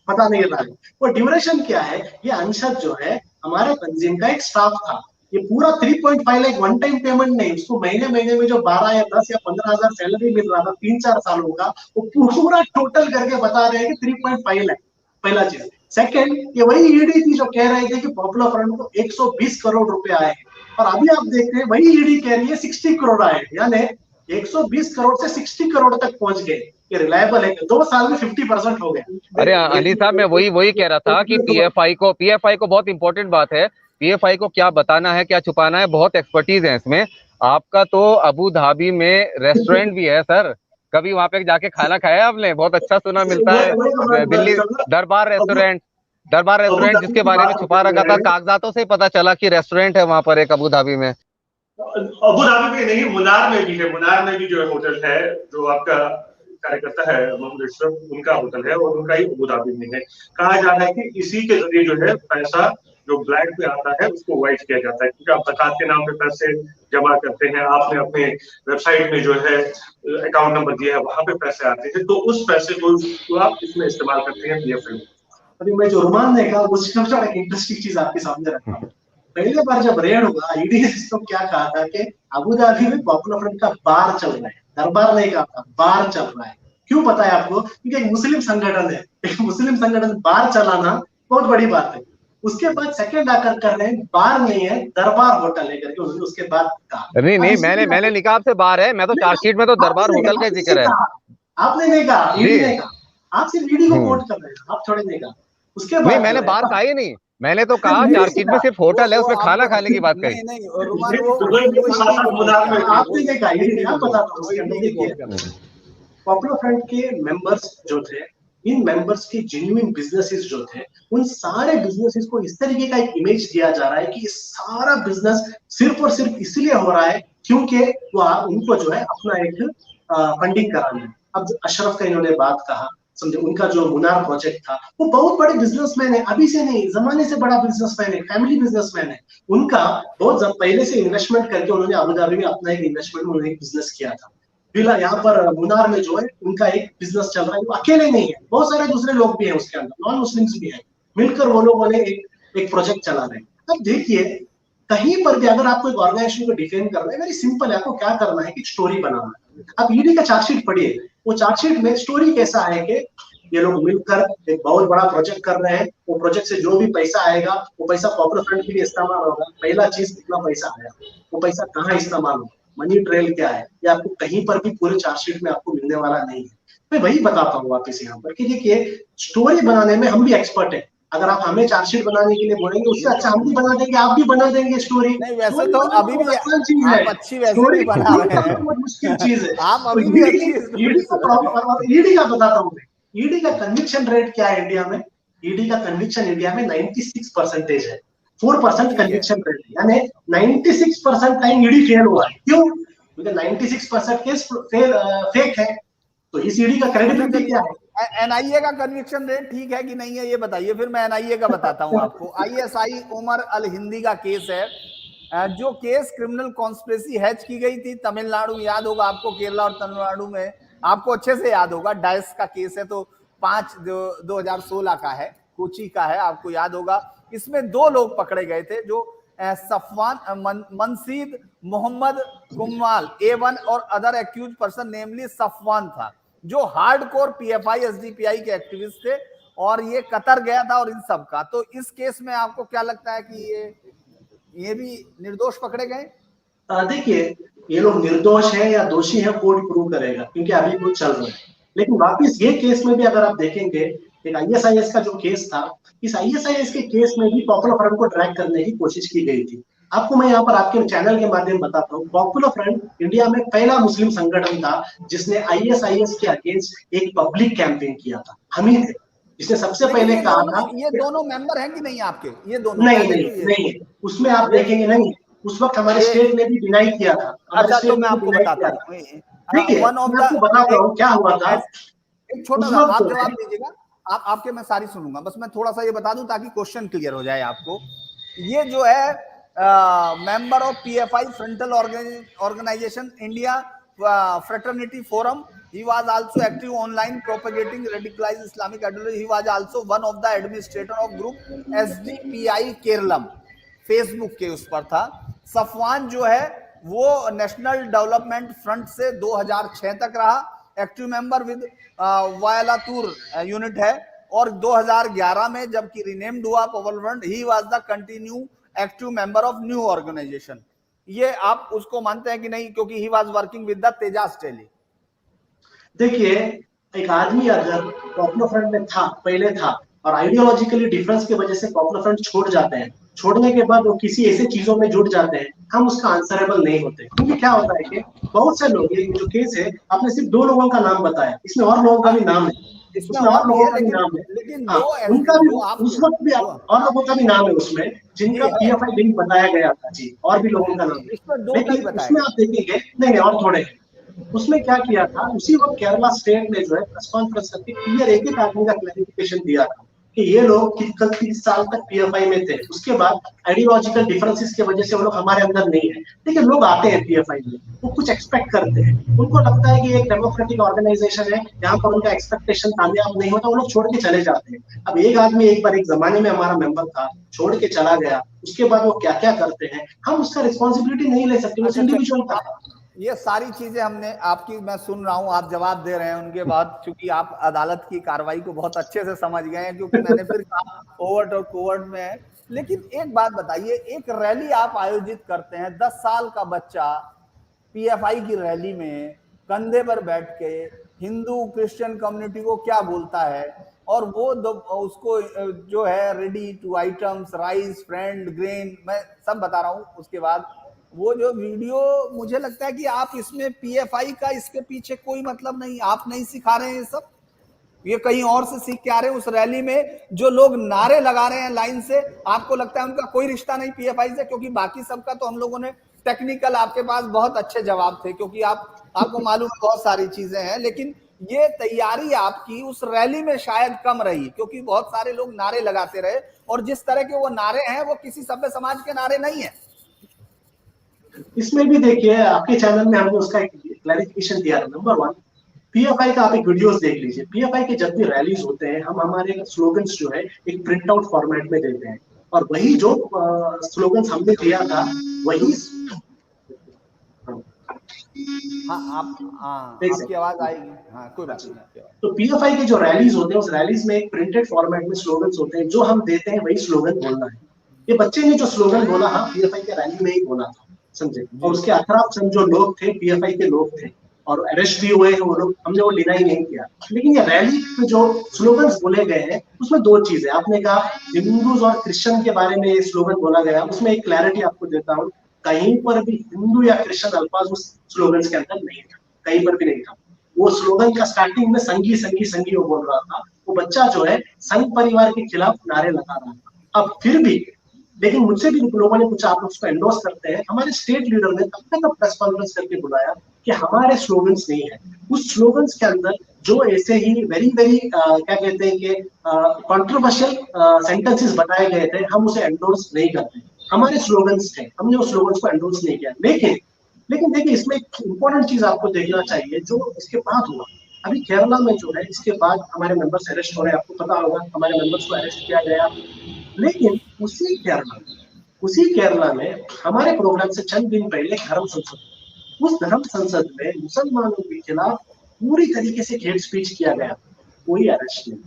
[SPEAKER 2] पता नहीं रहा है। वो ड्यूरेशन क्या है, ये अंशर जो है हमारे तंजीम का एक स्टाफ था। ये पूरा 3.5 लाख वन टाइम पेमेंट नहीं, उसको महीने महीने में जो 12 या 10 या 15,000 सैलरी मिल रहा था 3-4 सालों का, वो पूरा टोटल करके बता रहे हैं कि 3.5 लाख। पहला चीज। सेकंड, ये वही ईडी थी जो कह रहे थे कि पॉपुलर फ्रंट को 120 करोड़ रुपए आए, और अभी आप देख रहे हैं वही ईडी कह रही है 60 करोड़ आए, यानी 120 करोड़ से 60 करोड़ तक पहुंच गए। ये रिलायबल है, 2 साल में 50% हो गया।
[SPEAKER 3] अरे अनिस साहब, मैं वही कह रहा था कि पीएफआई को बहुत इंपॉर्टेंट बात है, पीएफआई को क्या बताना है क्या छुपाना है, बहुत एक्सपर्टीज है इसमें। आपका तो अबू धाबी में रेस्टोरेंट भी है सर, कभी वहां पे जाके खाना खाया आपने? बहुत अच्छा सुना मिलता है, दिल्ली दरबार रेस्टोरेंट जिसके बारे में छुपा रखा था, कागजातों से पता चला कि रेस्टोरेंट है वहां पर एक अबू धाबी में।
[SPEAKER 4] अबू धाबी में नहीं, मुनार में भी है। मुनार में भी जो है होटल है, जो आपका कार्यकर्ता है मोहम्मद अशरफ, उनका होटल है, और उनका ही अबू धाबी में है। कहा जा रहा है कि इसी के जरिए जो है पैसा जो ब्लैक में आता है उसको वाइट किया जाता है, क्योंकि आप ज़कात के नाम पे पैसे जमा करते हैं, आपने अपने वेबसाइट में जो है अकाउंट नंबर दिया है, वहां पे पैसे आते हैं, तो उस पैसे को आप इसमें इस्तेमाल करते हैं पीएफआई में।
[SPEAKER 2] अभी मैं जो रुमान ने कहा उसका एक इंटरेस्टिंग चीज आपके सामने रखा हूं। पहले बार जब रेड हुआ, ईडी ने इसको क्या कहा था कि अबू धाबी में पॉपुलर फ्रंट का बार चल रहा है, दरबार नहीं कहा था, बार चल रहा है। क्यों पता है आपको? क्योंकि एक मुस्लिम संगठन है, एक मुस्लिम संगठन बार चलाना बहुत बड़ी बात है। उसके बाद सेकंड आकर कर रहे हैं, बार नहीं है दरबार होटल है करके उन्होंने उसके बाद कहा।
[SPEAKER 3] नहीं, मैंने निकाह आपसे बार है, मैं तो चार्जशीट में तो दरबार होटल का जिक्र है।
[SPEAKER 2] आपने नहीं कहा, ईडी ने कहा। आप सिर्फ ईडी को कोट कर रहे हैं, आप थोड़े नहीं कहा। उसके बाद
[SPEAKER 3] नहीं, मैंने बार कहा ही नहीं, मैंने तो कहा चार्जशीट में सिर्फ होटल है, उसमें खाना खाने की बात कही।
[SPEAKER 2] आपने नहीं कहा, ईडी ने कहा। बताता हूँ, पॉपुलर फ्रंट के मेंबर्स जो थे, इन मेंबर्स के जेन्युइन बिजनेसेस जो थे, उन सारे बिजनेसेस को इस तरीके का एक इमेज दिया जा रहा है कि सारा बिजनेस सिर्फ और सिर्फ इसलिए हो रहा है क्योंकि वो उनको जो है अपना एक फंडिंग कराना है। अब अशरफ का इन्होंने बात कहा, समझे, उनका जो मुनार प्रोजेक्ट था, वो बहुत बड़े बिजनेसमैन है, अभी से नहीं, जमाने से बड़ा बिजनेसमैन है, फैमिली बिजनेसमैन है। उनका बहुत पहले से इन्वेस्टमेंट करके उन्होंने अबू धाबी में अपना एक इन्वेस्टमेंट, उन्होंने एक बिजनेस किया था। यहाँ पर मुनार में जो है उनका एक बिजनेस चल रहा है। वो अकेले नहीं है, बहुत सारे दूसरे लोग भी हैं उसके अंदर, नॉन मुस्लिम्स भी हैं, मिलकर वो लोगों ने एक प्रोजेक्ट चला रहे हैं। अब देखिए, कहीं पर भी अगर आपको एक ऑर्गेनाइजेशन को डिफेंड करना है, वेरी सिंपल है, आपको क्या करना है कि स्टोरी बनाना है। अब ईडी का चार्जशीट पढ़िए, वो चार्जशीट में स्टोरी कैसा है कि ये लोग मिलकर एक बहुत बड़ा प्रोजेक्ट कर रहे हैं, वो प्रोजेक्ट से जो भी पैसा आएगा वो पैसा पॉपुलर फ्रंट के लिए इस्तेमाल होगा। पहला चीज, कितना पैसा आया, वो पैसा कहाँ इस्तेमाल होगा, मनी ट्रेल क्या है, ये आपको कहीं पर भी पूरे चार्जशीट में आपको मिलने वाला नहीं है। मैं वही बताता हूँ वापस यहाँ पर कि देखिए, स्टोरी बनाने में हम भी एक्सपर्ट हैं। अगर आप हमें चार्जशीट बनाने के लिए बोलेंगे, उससे अच्छा हम भी बना देंगे, आप भी बना देंगे स्टोरी।
[SPEAKER 1] नहीं, वैसे तो अभी भी आसान चीज है, आप अच्छी वैसे भी बना रहे हैं,
[SPEAKER 2] मुश्किल चीज है।
[SPEAKER 1] आप अभी भी
[SPEAKER 2] ईडी का प्रॉब्लम, ईडी का बताता हूँ, ईडी का कन्विक्शन रेट क्या है इंडिया में? ईडी का कन्विक्शन इंडिया में 96% है, 4% कन्विक्शन रेट, यानी 96% टाइम ईडी फेल हुआ है। क्यों? क्योंकि 96% केस फेक है। तो इस ईडी का क्रेडिबिलिटी क्या है?
[SPEAKER 1] एनआईए का कन्विक्शन रेट ठीक है कि नहीं है, ये बताइए, फिर मैं एनआईए का बताता हूं आपको। आईएसआई उमर अल हिंदी का केस है, जो केस क्रिमिनल कॉन्स्पिरेसी हैच की गई थी तमिलनाडु, याद होगा आपको, केरला और तमिलनाडु में, आपको अच्छे से याद होगा। डाइस का केस है, तो 5/2016 का है, कोची का है, आपको याद होगा। इसमें 2 लोग पकड़े गए थे, जो सफवान मनसीद मोहम्मद कुमाल A1 और अदर एक्यूज पर्सन नेमली सफवान था, जो हार्डकोर पीएफआई एसडीपीआई के एक्टिविस्ट थे, और ये कतर गया था और इन सब का। तो इस केस में आपको क्या लगता है कि ये भी निर्दोष पकड़े गए?
[SPEAKER 2] देखिए, ये लोग निर्दोष है या दोषी है कोर्ट प्रूव करेगा, क्योंकि अभी कुछ चल रहा है। लेकिन वापिस ये केस में भी अगर आप देखेंगे, एक आईएसआईएस का जो केस था, इस आईएसआईएस के केस में भी पॉपुलर फ्रंट को ट्रैक करने की कोशिश की गई थी। आपको मैं यहाँ पर आपके चैनल के माध्यम बताता हूँ, पॉपुलर फ्रंट इंडिया में पहला मुस्लिम संगठन था जिसने आईएसआईएस के अगेंस्ट एक पब्लिक कैंपेन किया था। हम ही थे जिसने सबसे पहले कहा था।
[SPEAKER 1] ये दोनों मेंबर हैं कि नहीं आपके? ये दोनों
[SPEAKER 2] नहीं, उसमें आप देखेंगे नहीं, उस वक्त हमारे स्टेट ने भी डिनाई किया था।
[SPEAKER 1] अच्छा, तो मैं आपको बताता हूँ,
[SPEAKER 2] देखिए, मैं आपको बताता हूँ क्या हुआ था।
[SPEAKER 1] एक छोटा सा आप जवाब दीजिएगा, आपके मैं सारी सुनूंगा, बस मैं थोड़ा सा ये बता दूं ताकि क्वेश्चन क्लियर हो जाए आपको। ये जो है member of PFI frontal organisation India fraternity forum, he was also active online propagating radicalized Islamic ideology. He was also one of the administrator of group SDPI Kerala, Facebook के उस पर था। सफवान जो है वो नेशनल डेवलपमेंट फ्रंट से 2006 तक रहा, active member with Vayalatur unit है, और 2011 में जबकि रिनेम्ड हुआ popular front, he was the continue active member of new organisation. ये आप उसको मानते हैं कि नहीं, क्योंकि he was working with the Thejas daily?
[SPEAKER 2] देखिए, एक आदमी अगर पॉपुलर फ्रंट में था, पहले था, और आइडियोलॉजिकली डिफरेंस की वजह से पॉपुलर फ्रंट छोड़ जाते हैं, छोड़ने के बाद वो किसी ऐसे चीजों में जुड़ जाते हैं, हम उसका आंसरेबल नहीं होते। क्योंकि क्या होता है कि बहुत से लोग, ये जो केस है, आपने सिर्फ 2 लोगों का नाम बताया, इसमें और लोगों का भी नाम है, उसमें और लोगों का भी नाम है, उनका भी उस वक्त भी और लोगों का भी नाम है उसमें, जिनका पीएफआई लिंक बताया गया था जी, और भी लोगों का नाम है। लेकिन उसमें आप देखेंगे, नहीं और थोड़े, उसमें क्या किया था, उसी वक्त केरला स्टेट ने जो है प्रेस कॉन्फ्रेंस करके क्लियर एक आदमी का क्लैरिफिकेशन दिया था कि ये लोग 30 साल तक पीएफआई में थे, उसके बाद आइडियोलॉजिकल डिफरेंसेस की वजह से वो लोग हमारे अंदर नहीं है। लेकिन लोग आते हैं पीएफआई में, वो कुछ एक्सपेक्ट करते हैं, उनको लगता है कि एक डेमोक्रेटिक ऑर्गेनाइजेशन है, यहाँ पर उनका एक्सपेक्टेशन कामयाब नहीं होता, वो लोग छोड़ के चले जाते हैं। अब एक आदमी एक बार एक जमाने में हमारा मेंबर था, छोड़ के चला गया, उसके बाद वो क्या क्या करते हैं, हम उसका रिस्पॉन्सिबिलिटी नहीं ले सकते, वो इंडिविजुअल का।
[SPEAKER 1] ये सारी चीजें हमने आपकी, मैं सुन रहा हूं, आप जवाब दे रहे हैं उनके बाद, क्योंकि आप अदालत की कार्रवाई को बहुत अच्छे से समझ गए हैं, क्योंकि मैंने फिर ओवर्ट और कोवर्ट में है। लेकिन एक बात बताइए, एक रैली आप आयोजित करते हैं, 10 साल का बच्चा पीएफआई की रैली में कंधे पर बैठ के हिंदू क्रिश्चियन कम्युनिटी को क्या बोलता है, और वो उसको जो है ready to items, rice, friend, grain, मैं सब बता रहा हूं। उसके बाद वो जो वीडियो, मुझे लगता है कि आप इसमें पीएफआई का इसके पीछे कोई मतलब नहीं, आप नहीं सिखा रहे हैं ये सब, ये कहीं और से सीख के आ रहे हैं। उस रैली में जो लोग नारे लगा रहे हैं लाइन से, आपको लगता है उनका कोई रिश्ता नहीं पीएफआई से? क्योंकि बाकी सबका तो हम लोगों ने टेक्निकल, आपके पास बहुत अच्छे जवाब थे, क्योंकि आपको मालूम है बहुत सारी चीजें हैं, लेकिन ये तैयारी आपकी उस रैली में शायद कम रही, क्योंकि बहुत सारे लोग नारे लगाते रहे, और जिस तरह के वो नारे हैं वो किसी सभ्य समाज के नारे नहीं है।
[SPEAKER 2] इसमें भी देखिए, आपके चैनल में हमने उसका एक क्लैरिफिकेशन दिया था। नंबर 1, पीएफआई का आप एक वीडियोस देख लीजिए। पीएफआई के जब भी रैलीज होते हैं, हम हमारे स्लोगन्स जो है एक प्रिंट आउट फॉर्मेट में देते हैं, और वही जो स्लोगन्स हमने दिया था वही।
[SPEAKER 1] आपकी आवाज आएगी, हाँ कोई बात नहीं।
[SPEAKER 2] तो पीएफआई के जो रैलीज होते हैं, उस रैलीज में एक प्रिंटेड फॉर्मेट में स्लोगन्स होते हैं, जो हम देते हैं वही स्लोगन बोलना है। ये बच्चे ने जो स्लोगन बोला, हाँ पीएफआई के रैली में ही बोला था, समझे। और उसके अतराफ जो लोग थे, पीएफआई के लोग थे, और अरेस्ट भी हुए हैं वो लोग, हमने वो डिनाई नहीं किया। लेकिन ये रैली में जो स्लोगन्स बोले गए हैं, उसमें 2 चीजें आपने कहा, हिंदूज और क्रिश्चियन के बारे में ये स्लोगन बोला गया, उसमें एक क्लैरिटी आपको देता हूँ, कहीं पर भी हिंदू या क्रिश्चियन अल्फाज उस स्लोगन्स के अंदर नहीं था, कहीं पर भी नहीं था। वो स्लोगन का स्टार्टिंग में संगी संगी संगी वो बोल रहा था, वो बच्चा जो है संघ परिवार के खिलाफ नारे लगा रहा था। अब फिर भी, लेकिन मुझसे भी लोगों ने पूछा आप उसको एंडोर्स करते हैं, हमारे स्टेट लीडर ने तब तक प्रेस कॉन्फ्रेंस करके बुलाया कि हमारे स्लोगन्स नहीं है। उस स्लोगन्स के अंदर जो ऐसे ही वेरी वेरी क्या कहते हैं कि कंट्रोवर्शियल सेंटेंसेस बताए गए थे, हम उसे एंडोर्स नहीं करते। हमारे स्लोगन्स थे, हमने उस स्लोगन्स को एंडोर्स नहीं किया। लेकिन देखिए, इसमें एक इंपॉर्टेंट चीज आपको देखना चाहिए जो इसके बाद हुआ। अभी केरला में जो है, इसके बाद हमारे मेंबर्स अरेस्ट हो रहे हैं, आपको पता होगा, हमारे मेंबर्स को अरेस्ट किया गया। लेकिन उसी केरला में हमारे प्रोग्राम से चंद दिन पहले धर्म संसद, उस धर्म संसद में मुसलमानों के खिलाफ पूरी तरीके से हेट स्पीच किया गया, कोई अरेस्ट नहीं।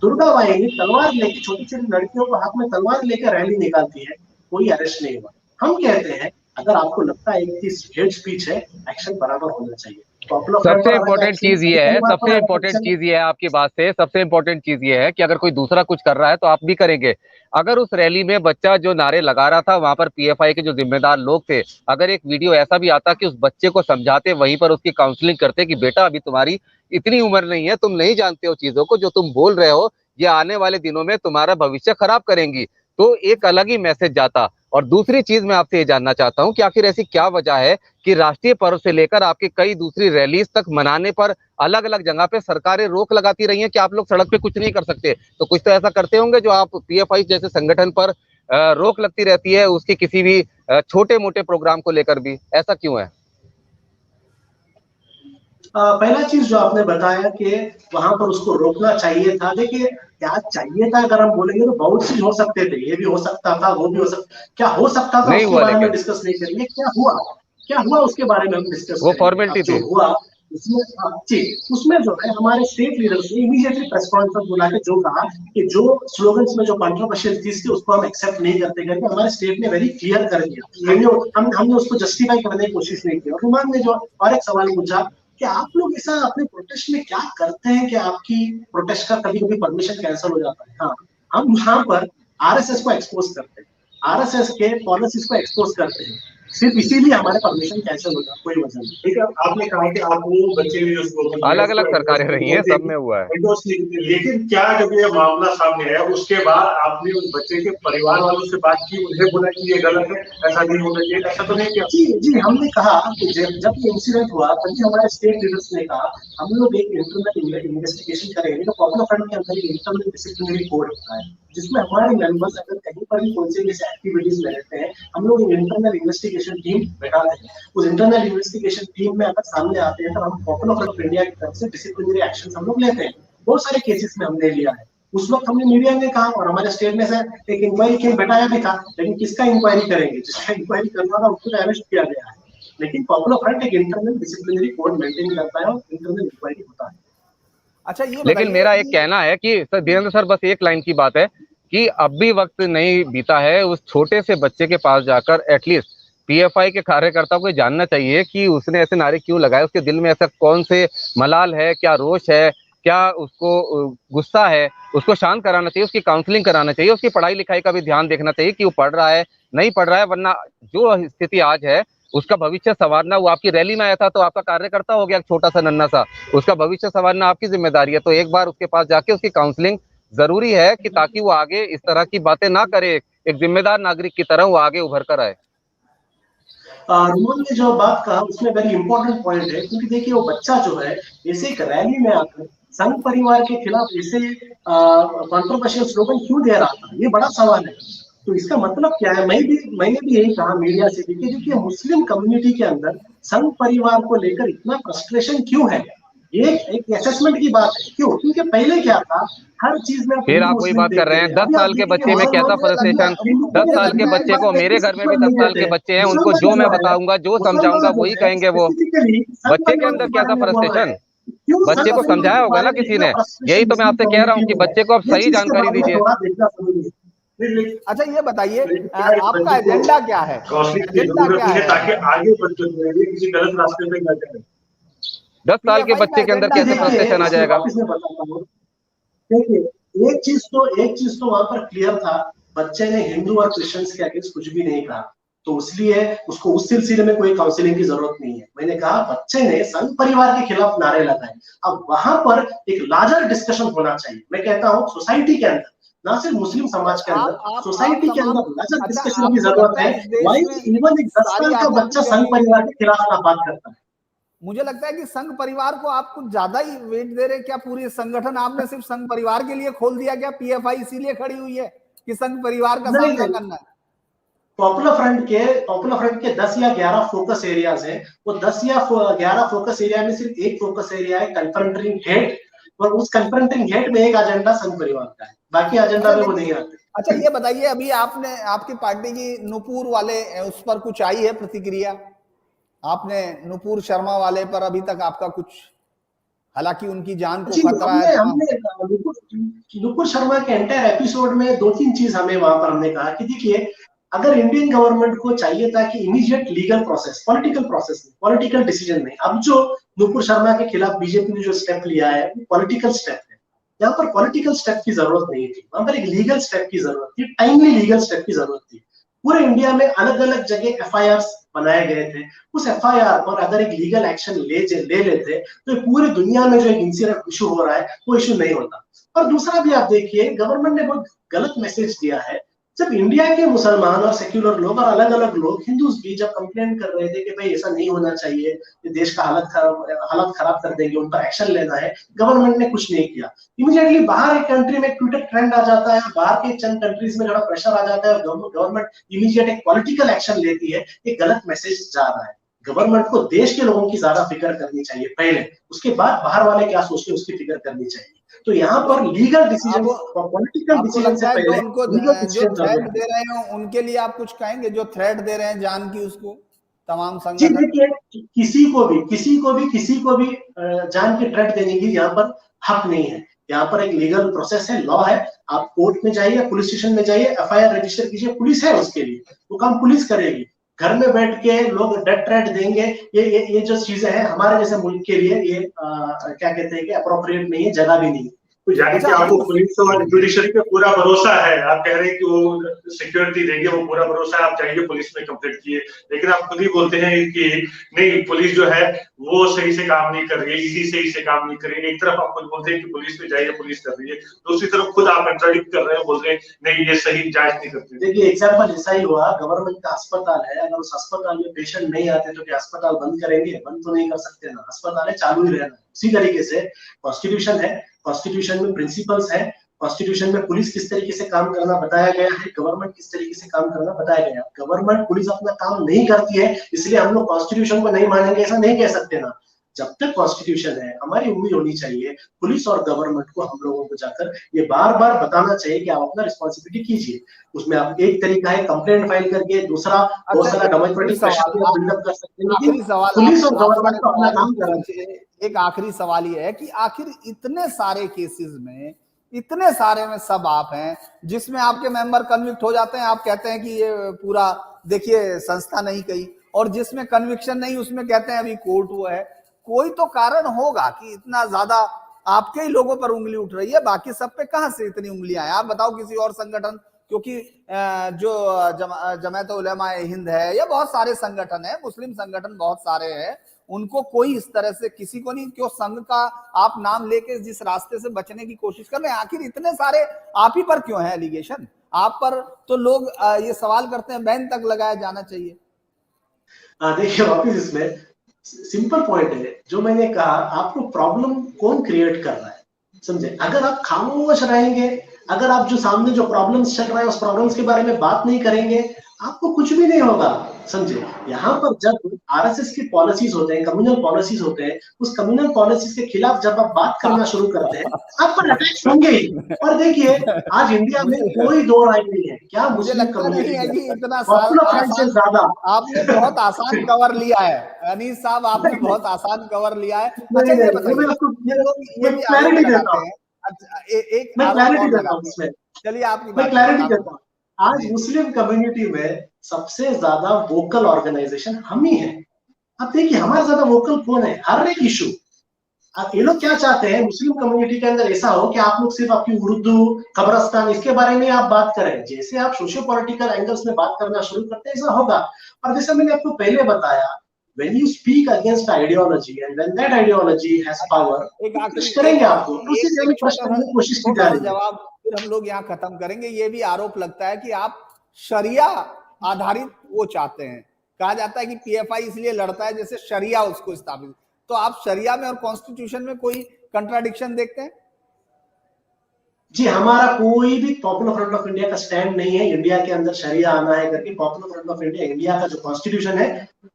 [SPEAKER 2] दुर्गा वाहिनी तलवार लेके, छोटी छोटी लड़कियों को हाथ में तलवार लेकर रैली निकालती है, कोई अरेस्ट नहीं हुआ। हम कहते हैं अगर आपको लगता है कि हेट स्पीच है, एक्शन बराबर होना चाहिए।
[SPEAKER 3] सबसे इम्पोर्टेंट चीज ये है, सबसे इम्पोर्टेंट चीज ये है आपकी बात से, सबसे इम्पोर्टेंट चीज ये है कि अगर कोई दूसरा कुछ कर रहा है तो आप भी करेंगे। अगर उस रैली में बच्चा जो नारे लगा रहा था, वहां पर पीएफआई के जो जिम्मेदार लोग थे, अगर एक वीडियो ऐसा भी आता कि उस बच्चे को समझाते, वहीं पर उसकी काउंसलिंग करते कि बेटा अभी तुम्हारी इतनी उम्र नहीं है, तुम नहीं जानते हो चीजों को, जो तुम बोल रहे हो ये आने वाले दिनों में तुम्हारा भविष्य खराब करेंगी, तो एक अलग ही मैसेज जाता। और दूसरी चीज मैं आपसे ये जानना चाहता हूं कि आखिर ऐसी क्या वजह है कि राष्ट्रीय पर्व से लेकर आपके कई दूसरी रैलीज तक मनाने पर अलग अलग जगह पे सरकारें रोक लगाती रही हैं कि आप लोग सड़क पे कुछ नहीं कर सकते। तो कुछ तो ऐसा करते होंगे जो आप पीएफआई जैसे संगठन पर रोक लगती रहती है उसकी किसी भी छोटे मोटे प्रोग्राम को लेकर भी, ऐसा क्यों है?
[SPEAKER 2] पहला चीज जो आपने बताया कि वहां पर उसको रोकना चाहिए था, देखिए क्या चाहिए था अगर हम बोलेंगे तो बहुत चीज हो सकते थे, ये भी हो सकता था, वो भी हो सकता, क्या हो सकता था उसके बारे में डिस्कस नहीं करेंगे, क्या हुआ उसके बारे में हम डिस्कस
[SPEAKER 3] वो फॉर्मेलिटी थी।
[SPEAKER 2] जो हुआ उसमें जो है हमारे स्टेट लीडर्स ने इमीडिएटली प्रेस कॉन्फ्रेंस बुला के जो कहा कि जो स्लोगन्स में जो कंट्रोवर्शियल चीज थी उसको हम एक्सेप्ट नहीं करते करके हमारे स्टेट ने वेरी क्लियर कर दिया। हमने उसको जस्टिफाई करने की कोशिश नहीं की। और रुमान ने जो और एक सवाल पूछा कि आप लोग ऐसा अपने प्रोटेस्ट में क्या करते हैं कि आपकी प्रोटेस्ट का कभी कभी परमिशन कैंसिल हो जाता है। हाँ, हम यहाँ पर आरएसएस को एक्सपोज करते हैं, आरएसएस के पॉलिसीज को एक्सपोज करते हैं, सिर्फ इसीलिए हमारे परमिशन कैंसिल हो जाता, कोई वजह नहीं।
[SPEAKER 4] ठीक है, आपने कहा कि आप वो बच्चे ने जो
[SPEAKER 3] अलग अलग सरकारें रही हैं, सब में हुआ है,
[SPEAKER 4] लेकिन क्या जब ये मामला सामने आया उसके बाद आपने उस बच्चे के परिवार वालों से बात की, उन्हें बोला कि ये गलत है, ऐसा नहीं होना चाहिए, ऐसा तो नहीं किया?
[SPEAKER 2] जी, हमने कहा कि जब ये इंसिडेंट हुआ तभी हमारे स्टेट लीडर्स ने कहा हम लोग एक इंटरनल इन्वेस्टिगेशन करेंगे। तो पॉपुलर फ्रंट के अंदर एक इंटरनल डिसिप्लिनरी कोड होता है जिसमें हमारे मेंबर्स अगर कहीं पर भी कोई से भी एक्टिविटीज में रहते हैं, हम लोग इंटरनल इन्वेस्टिगेशन टीम बैठाते हैं। उस इंटरनल इन्वेस्टिगेशन टीम में अगर सामने आते हैं तो हम पॉपुलर फ्रंट ऑफ इंडिया की तरफ से डिसिप्लिनरी एक्शन हम लोग लेते हैं। बहुत सारे केसेस में हमने लिया है। उस वक्त हमने मीडिया में कहा और हमारे स्टेट में से एक इंक्वायरी टीम बैठाया भी था, लेकिन किसका इंक्वायरी करेंगे? जिसका इंक्वायरी करना था उसको अरेस्ट किया गया है। लेकिन पॉपुलर फ्रंट एक इंटरनल डिसिप्लिनरी कोड मेंटेन करता है और इंटरनल इंक्वायरी होता है।
[SPEAKER 1] अच्छा, ये
[SPEAKER 3] लेकिन मेरा एक कहना है कि सर धीरेन्द्र सर, बस एक लाइन की बात है कि अब भी वक्त नहीं बीता है उस छोटे से बच्चे के पास जाकर एटलीस्ट पीएफआई के कार्यकर्ताओं को जानना चाहिए कि उसने ऐसे नारे क्यों लगाए, उसके दिल में ऐसा कौन से मलाल है, क्या रोष है, क्या उसको गुस्सा है, उसको शांत कराना चाहिए, उसकी काउंसलिंग कराना चाहिए, उसकी पढ़ाई लिखाई का भी ध्यान देखना चाहिए कि वो पढ़ रहा है नहीं पढ़ रहा है, वरना जो स्थिति आज है उसका भविष्य संवारना, वो आपकी रैली में आया था तो आपका कार्यकर्ता हो गया छोटा सा नन्ना सा, उसका भविष्य संवारना आपकी जिम्मेदारी है। तो एक बार उसके पास जाके उसकी काउंसलिंग जरूरी है कि ताकि वो आगे इस तरह की बातें ना करे, एक जिम्मेदार नागरिक की तरह वो आगे उभर कर आए।
[SPEAKER 2] रुमन ने जो बात कहा उसमें वेरी इंपॉर्टेंट पॉइंट है, क्योंकि देखिए वो बच्चा जो है ऐसे एक रैली में आकर संघ परिवार के खिलाफ ऐसे कंट्रोवर्शियल स्लोगन क्यों दे रहा था, ये बड़ा सवाल है। तो इसका मतलब क्या है? मैंने भी यही कहा मीडिया से भी कि देखिए मुस्लिम कम्युनिटी के अंदर संघ परिवार को लेकर इतना फ्रस्ट्रेशन क्यों है, ये एक असेसमेंट की बात है। क्यों? क्योंकि पहले क्या था, हर चीज में
[SPEAKER 3] फिर आप वही बात कर रहे हैं, 10 साल के बच्चे में कैसा फ्रस्ट्रेशन, 10 साल के बच्चे को, मेरे घर में भी 10 साल के बच्चे हैं, उनको जो मैं बताऊंगा जो समझाऊंगा वही कहेंगे वो। बच्चे के अंदर कैसा फ्रस्ट्रेशन, बच्चे को समझाया होगा ना किसी ने, यही तो मैं आपसे कह रहा हूँ कि बच्चे को आप सही जानकारी दीजिए।
[SPEAKER 1] अच्छा, ये बताइए आपका एजेंडा क्या है? एजेंडा क्या है
[SPEAKER 4] ताकि आगे बच्चों किसी गलत रास्ते पे न जाए?
[SPEAKER 3] 10 साल के बच्चे के अंदर कैसे फ्रस्ट्रेशन आ जाएगा?
[SPEAKER 2] देखिए, एक चीज तो वहां पर क्लियर था, बच्चे ने हिंदू और क्रिश्चियंस के अगेंस्ट कुछ भी नहीं कहा, तो इसलिए उसको उस सिलसिले में कोई काउंसलिंग की जरूरत नहीं है। मैंने कहा बच्चे ने संघ परिवार के खिलाफ नारे लगाए, अब वहां पर एक लार्जर डिस्कशन होना चाहिए। मैं कहता हूँ सोसाइटी के अंदर, ना सिर्फ मुस्लिम समाज के अंदर, सोसाइटी के अंदर लार्जर डिस्कशन की जरूरत है। इवन एक 10 साल का बच्चा संघ परिवार के खिलाफ ना बात करता है।
[SPEAKER 1] मुझे लगता है कि संघ परिवार को आप कुछ ज्यादा ही वेट दे रहे हैं क्या? पूरी संगठन आपने सिर्फ संघ परिवार के लिए खोल दिया क्या? पीएफआई इसीलिए खड़ी हुई है कि संघ परिवार का सामना करना है?
[SPEAKER 2] पॉपुलर फ्रंट के 10 या 11 फोकस एरियाज हैं। वो 10 या 11 फोकस एरिया में सिर्फ एक फोकस एरिया है कन्फ्रंटिंग हेट, और उस कन्फ्रंटिंग हेट में एक एजेंडा संघ परिवार का है, बाकी एजेंडा में वो नहीं आते।
[SPEAKER 1] अच्छा, ये बताइए अभी आपने आपकी पार्टी की नुपुर वाले उस पर कुछ आई है प्रतिक्रिया? आपने नुपुर शर्मा वाले पर अभी तक आपका कुछ, हालांकि उनकी जान को खतरा है।
[SPEAKER 2] हमने नुपुर शर्मा के एंटायर एपिसोड में 2-3 चीज हमें वहां पर हमने कहा कि देखिए अगर इंडियन गवर्नमेंट को चाहिए था कि immediate legal process, political decision नहीं, अब जो नुपुर शर्मा के खिलाफ बीजेपी ने जो स्टेप लिया है वो पॉलिटिकल स्टेप है। यहाँ पर पॉलिटिकल स्टेप की जरूरत नहीं थी, वहां पर एक लीगल स्टेप की जरूरत थी, टाइमली लीगल स्टेप की जरूरत थी। पूरे इंडिया में अलग अलग जगह एफआईआर बनाए गए थे, उस एफआईआर पर अगर एक लीगल एक्शन ले लेते तो पूरी दुनिया में जो एक इंसिडेंट इशू हो रहा है वो इशू नहीं होता। और दूसरा भी आप देखिए, गवर्नमेंट ने बहुत गलत मैसेज दिया है। जब इंडिया के मुसलमान और सेक्युलर लोग और अलग अलग लोग, हिंदूज भी जब कंप्लेन कर रहे थे कि भाई ऐसा नहीं होना चाहिए, ये देश का हालत खराब कर देंगे, उन पर एक्शन लेना है, गवर्नमेंट ने कुछ नहीं किया। इमीडिएटली बाहर एक कंट्री में ट्विटर ट्रेंड आ जाता है, बाहर के चंद कंट्रीज में थोड़ा प्रेशर आ जाता है और गवर्नमेंट इमीडिएट एक पॉलिटिकल एक्शन लेती है। ये गलत मैसेज जा रहा है। गवर्नमेंट को देश के लोगों की ज्यादा फिक्र करनी चाहिए पहले, उसके बाद बाहर वाले क्या सोचते हैं उसकी फिक्र करनी चाहिए। तो यहाँ पर लीगल डिसीजन, पॉलिटिकल डिसीजन से पहले
[SPEAKER 1] उनको जो थ्रेट दे रहे हैं उनके लिए आप कुछ कहेंगे, जो थ्रेट दे रहे हैं जान की, उसको तमाम संगठन?
[SPEAKER 2] देखिए, किसी को भी जान की थ्रेट देने की यहाँ पर हक नहीं है। यहाँ पर एक लीगल प्रोसेस है, लॉ है। आप कोर्ट में जाइए, पुलिस स्टेशन में जाइए, एफआईआर रजिस्टर कीजिए, पुलिस है उसके लिए, वो काम पुलिस करेगी। घर में बैठ के लोग डेथ थ्रेट देंगे, ये जो चीजें हैं हमारे जैसे मुल्क के लिए ये क्या कहते हैं कि अप्रोप्रिएट नहीं है, जगह भी नहीं है।
[SPEAKER 4] यानी कि आपको पुलिस और जुडिशरी पे पूरा भरोसा है, आप कह रहे हैं कि वो सिक्योरिटी देंगे, वो पूरा भरोसा है, आप जाइए पुलिस में कंप्लेंट किए। लेकिन आप खुद ही बोलते हैं कि नहीं, पुलिस जो है वो सही से काम नहीं कर रही है, इसी सही से काम नहीं कर रही है। एक तरफ आप खुद बोलते हैं कि पुलिस में जाइए, पुलिस कर रही है, दूसरी तरफ खुद आप कंट्राडिक्ट कर रहे हैं, बोल रहे हैं नहीं ये सही जांच नहीं करती।
[SPEAKER 2] देखिए, एग्जाम्पल ऐसा ही हुआ, गवर्नमेंट का अस्पताल है, अगर उस अस्पताल में पेशेंट नहीं आते तो क्या अस्पताल बंद करेंगे? बंद तो नहीं कर सकते ना, अस्पताल है, चालू ही रहना। उसी तरीके से कॉन्स्टिट्यूशन है, कॉन्स्टिट्यूशन में प्रिंसिपल्स है, कॉन्स्टिट्यूशन में पुलिस किस तरीके से काम करना बताया गया है, गवर्नमेंट किस तरीके से काम करना बताया गया है। गवर्नमेंट, पुलिस अपना काम नहीं करती है इसलिए हम लोग कॉन्स्टिट्यूशन को नहीं मानेंगे, ऐसा नहीं कह सकते ना। जब तक कॉन्स्टिट्यूशन है, हमारी उम्मीद होनी चाहिए पुलिस और गवर्नमेंट को, हम लोगों को जाकर ये बार बार बताना चाहिए कि आप अपना रिस्पॉन्सिबिलिटी कीजिए। उसमें आप एक तरीका है कंप्लेंट फाइल करके, दूसरा बहुत सारा डेमोक्रेटिक प्रेशर बिल्डअप कर सकते हैं, लेकिन पुलिस और गवर्नमेंट को अपना काम करना चाहिए।
[SPEAKER 1] एक आखिरी सवाल ये है कि आखिर इतने सारे केसेस में, इतने सारे में सब आप हैं जिसमें आपके मेंबर कन्विक्ट हो जाते हैं, आप कहते हैं कि ये पूरा देखिए संस्था नहीं कही, और जिसमें कन्विक्शन नहीं उसमें कहते हैं अभी कोर्ट हुआ है। कोई तो कारण होगा कि इतना ज्यादा आपके ही लोगों पर उंगली उठ रही है, बाकी सब पे कहां से इतनी उंगलियां हैं? आप बताओ किसी और संगठन, क्योंकि जो जमात उलेमा हिंद है या बहुत सारे संगठन है, मुस्लिम संगठन बहुत सारे हैं, उनको कोई इस तरह से किसी को नहीं, क्यों संघ का आप नाम लेके जिस रास्ते से बचने की कोशिश कर रहे हैं, आखिर इतने सारे आप ही पर क्यों है एलिगेशन? आप पर तो लोग ये सवाल करते हैं बैन तक लगाया जाना चाहिए।
[SPEAKER 2] देखिए, वापिस इसमें सिंपल पॉइंट है जो मैंने कहा, आपको प्रॉब्लम कौन क्रिएट कर रहा है, समझे? अगर आप खामोश रहेंगे, अगर आप जो सामने जो प्रॉब्लम्स चल रहा है उस प्रॉब्लम्स के बारे में बात नहीं करेंगे, आपको कुछ भी नहीं होगा, समझे? यहाँ पर जब आरएसएस की पॉलिसीज होते हैं, कम्युनल पॉलिसीज होते हैं, उस कम्युनल पॉलिसीज के खिलाफ जब आप बात करना शुरू करते हैं, आप पर अटैक्स होंगे ही। और देखिए, आज इंडिया में कोई दो राय नहीं है, क्या मुस्लिम कम्युनिटी
[SPEAKER 1] इतना
[SPEAKER 2] ज्यादा
[SPEAKER 1] आपने बहुत आसान कवर लिया है अनीस साहब, आपने बहुत आसान कवर लिया है। अच्छा, ये बताइए, चलिए आपकी
[SPEAKER 2] मैं क्लैरिटी देता हूँ। आज मुस्लिम कम्युनिटी में सबसे ज्यादा वोकल ऑर्गेनाइजेशन हम ही है। अब देखिए, हमारे ज्यादा वोकल कौन है हर एक इशू? अब ये लोग क्या चाहते हैं, मुस्लिम कम्युनिटी के अंदर ऐसा हो कि आप लोग सिर्फ आपकी उर्दू, कब्रिस्तान, इसके बारे में आप बात करें। जैसे आप सोशियो पॉलिटिकल एंगल्स में बात करना शुरू करते हैं, ऐसा होगा। और जैसे मैंने आपको पहले बताया, when you speak against ideology and when that ideology has power, करेंगे आपको कोशिश की जा रही है।
[SPEAKER 1] जवाब फिर हम लोग यहाँ खत्म करेंगे। ये भी आरोप लगता है कि आप शरिया आधारित वो चाहते हैं। कहा जाता है कि पीएफआई इसलिए लड़ता है जैसे शरिया उसको स्थापित, तो आप शरिया में और कॉन्स्टिट्यूशन में कोई कंट्राडिक्शन देखते हैं?
[SPEAKER 2] जी, हमारा कोई भी पॉपुलर फ्रंट ऑफ इंडिया का स्टैंड नहीं है इंडिया के अंदर शरिया आना है करके। Popular front of India, India का जो कॉन्स्टिट्यूशन है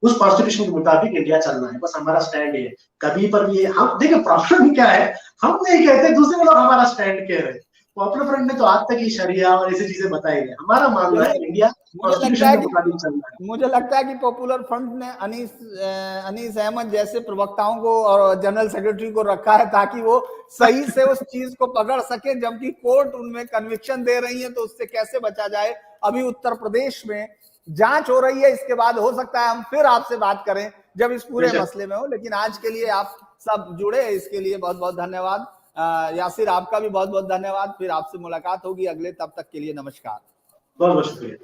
[SPEAKER 2] उस कॉन्स्टिट्यूशन के मुताबिक इंडिया चलना है, बस हमारा स्टैंड है। कभी पर भी हम देखिए, प्रॉब्लम क्या है, हम नहीं कहते, दूसरे लोग हमारा स्टैंड कह रहे हैं। पॉपुलर फ्रंट ने तो आज तक ये शरिया और ऐसी चीजें बताई है। हमारा मानना है इंडिया कॉन्स्टिट्यूशन के मुताबिक चल रहा है।
[SPEAKER 1] मुझे लगता है कि पॉपुलर फ्रंट ने अनीस अहमद जैसे प्रवक्ताओं को और जनरल सेक्रेटरी को रखा है ताकि वो सही से उस चीज को पकड़ सके, जबकि कोर्ट उनमें कन्विक्शन दे रही है, तो उससे कैसे बचा जाए। अभी उत्तर प्रदेश में जांच हो रही है, इसके बाद हो सकता है हम फिर आपसे बात करें जब इस पूरे मसले में हो। लेकिन आज के लिए आप सब जुड़े, इसके लिए बहुत बहुत धन्यवाद। यासिर, आपका भी बहुत बहुत धन्यवाद। फिर आपसे मुलाकात होगी अगले, तब तक के लिए नमस्कार।
[SPEAKER 2] बहुत बहुत शुक्रिया।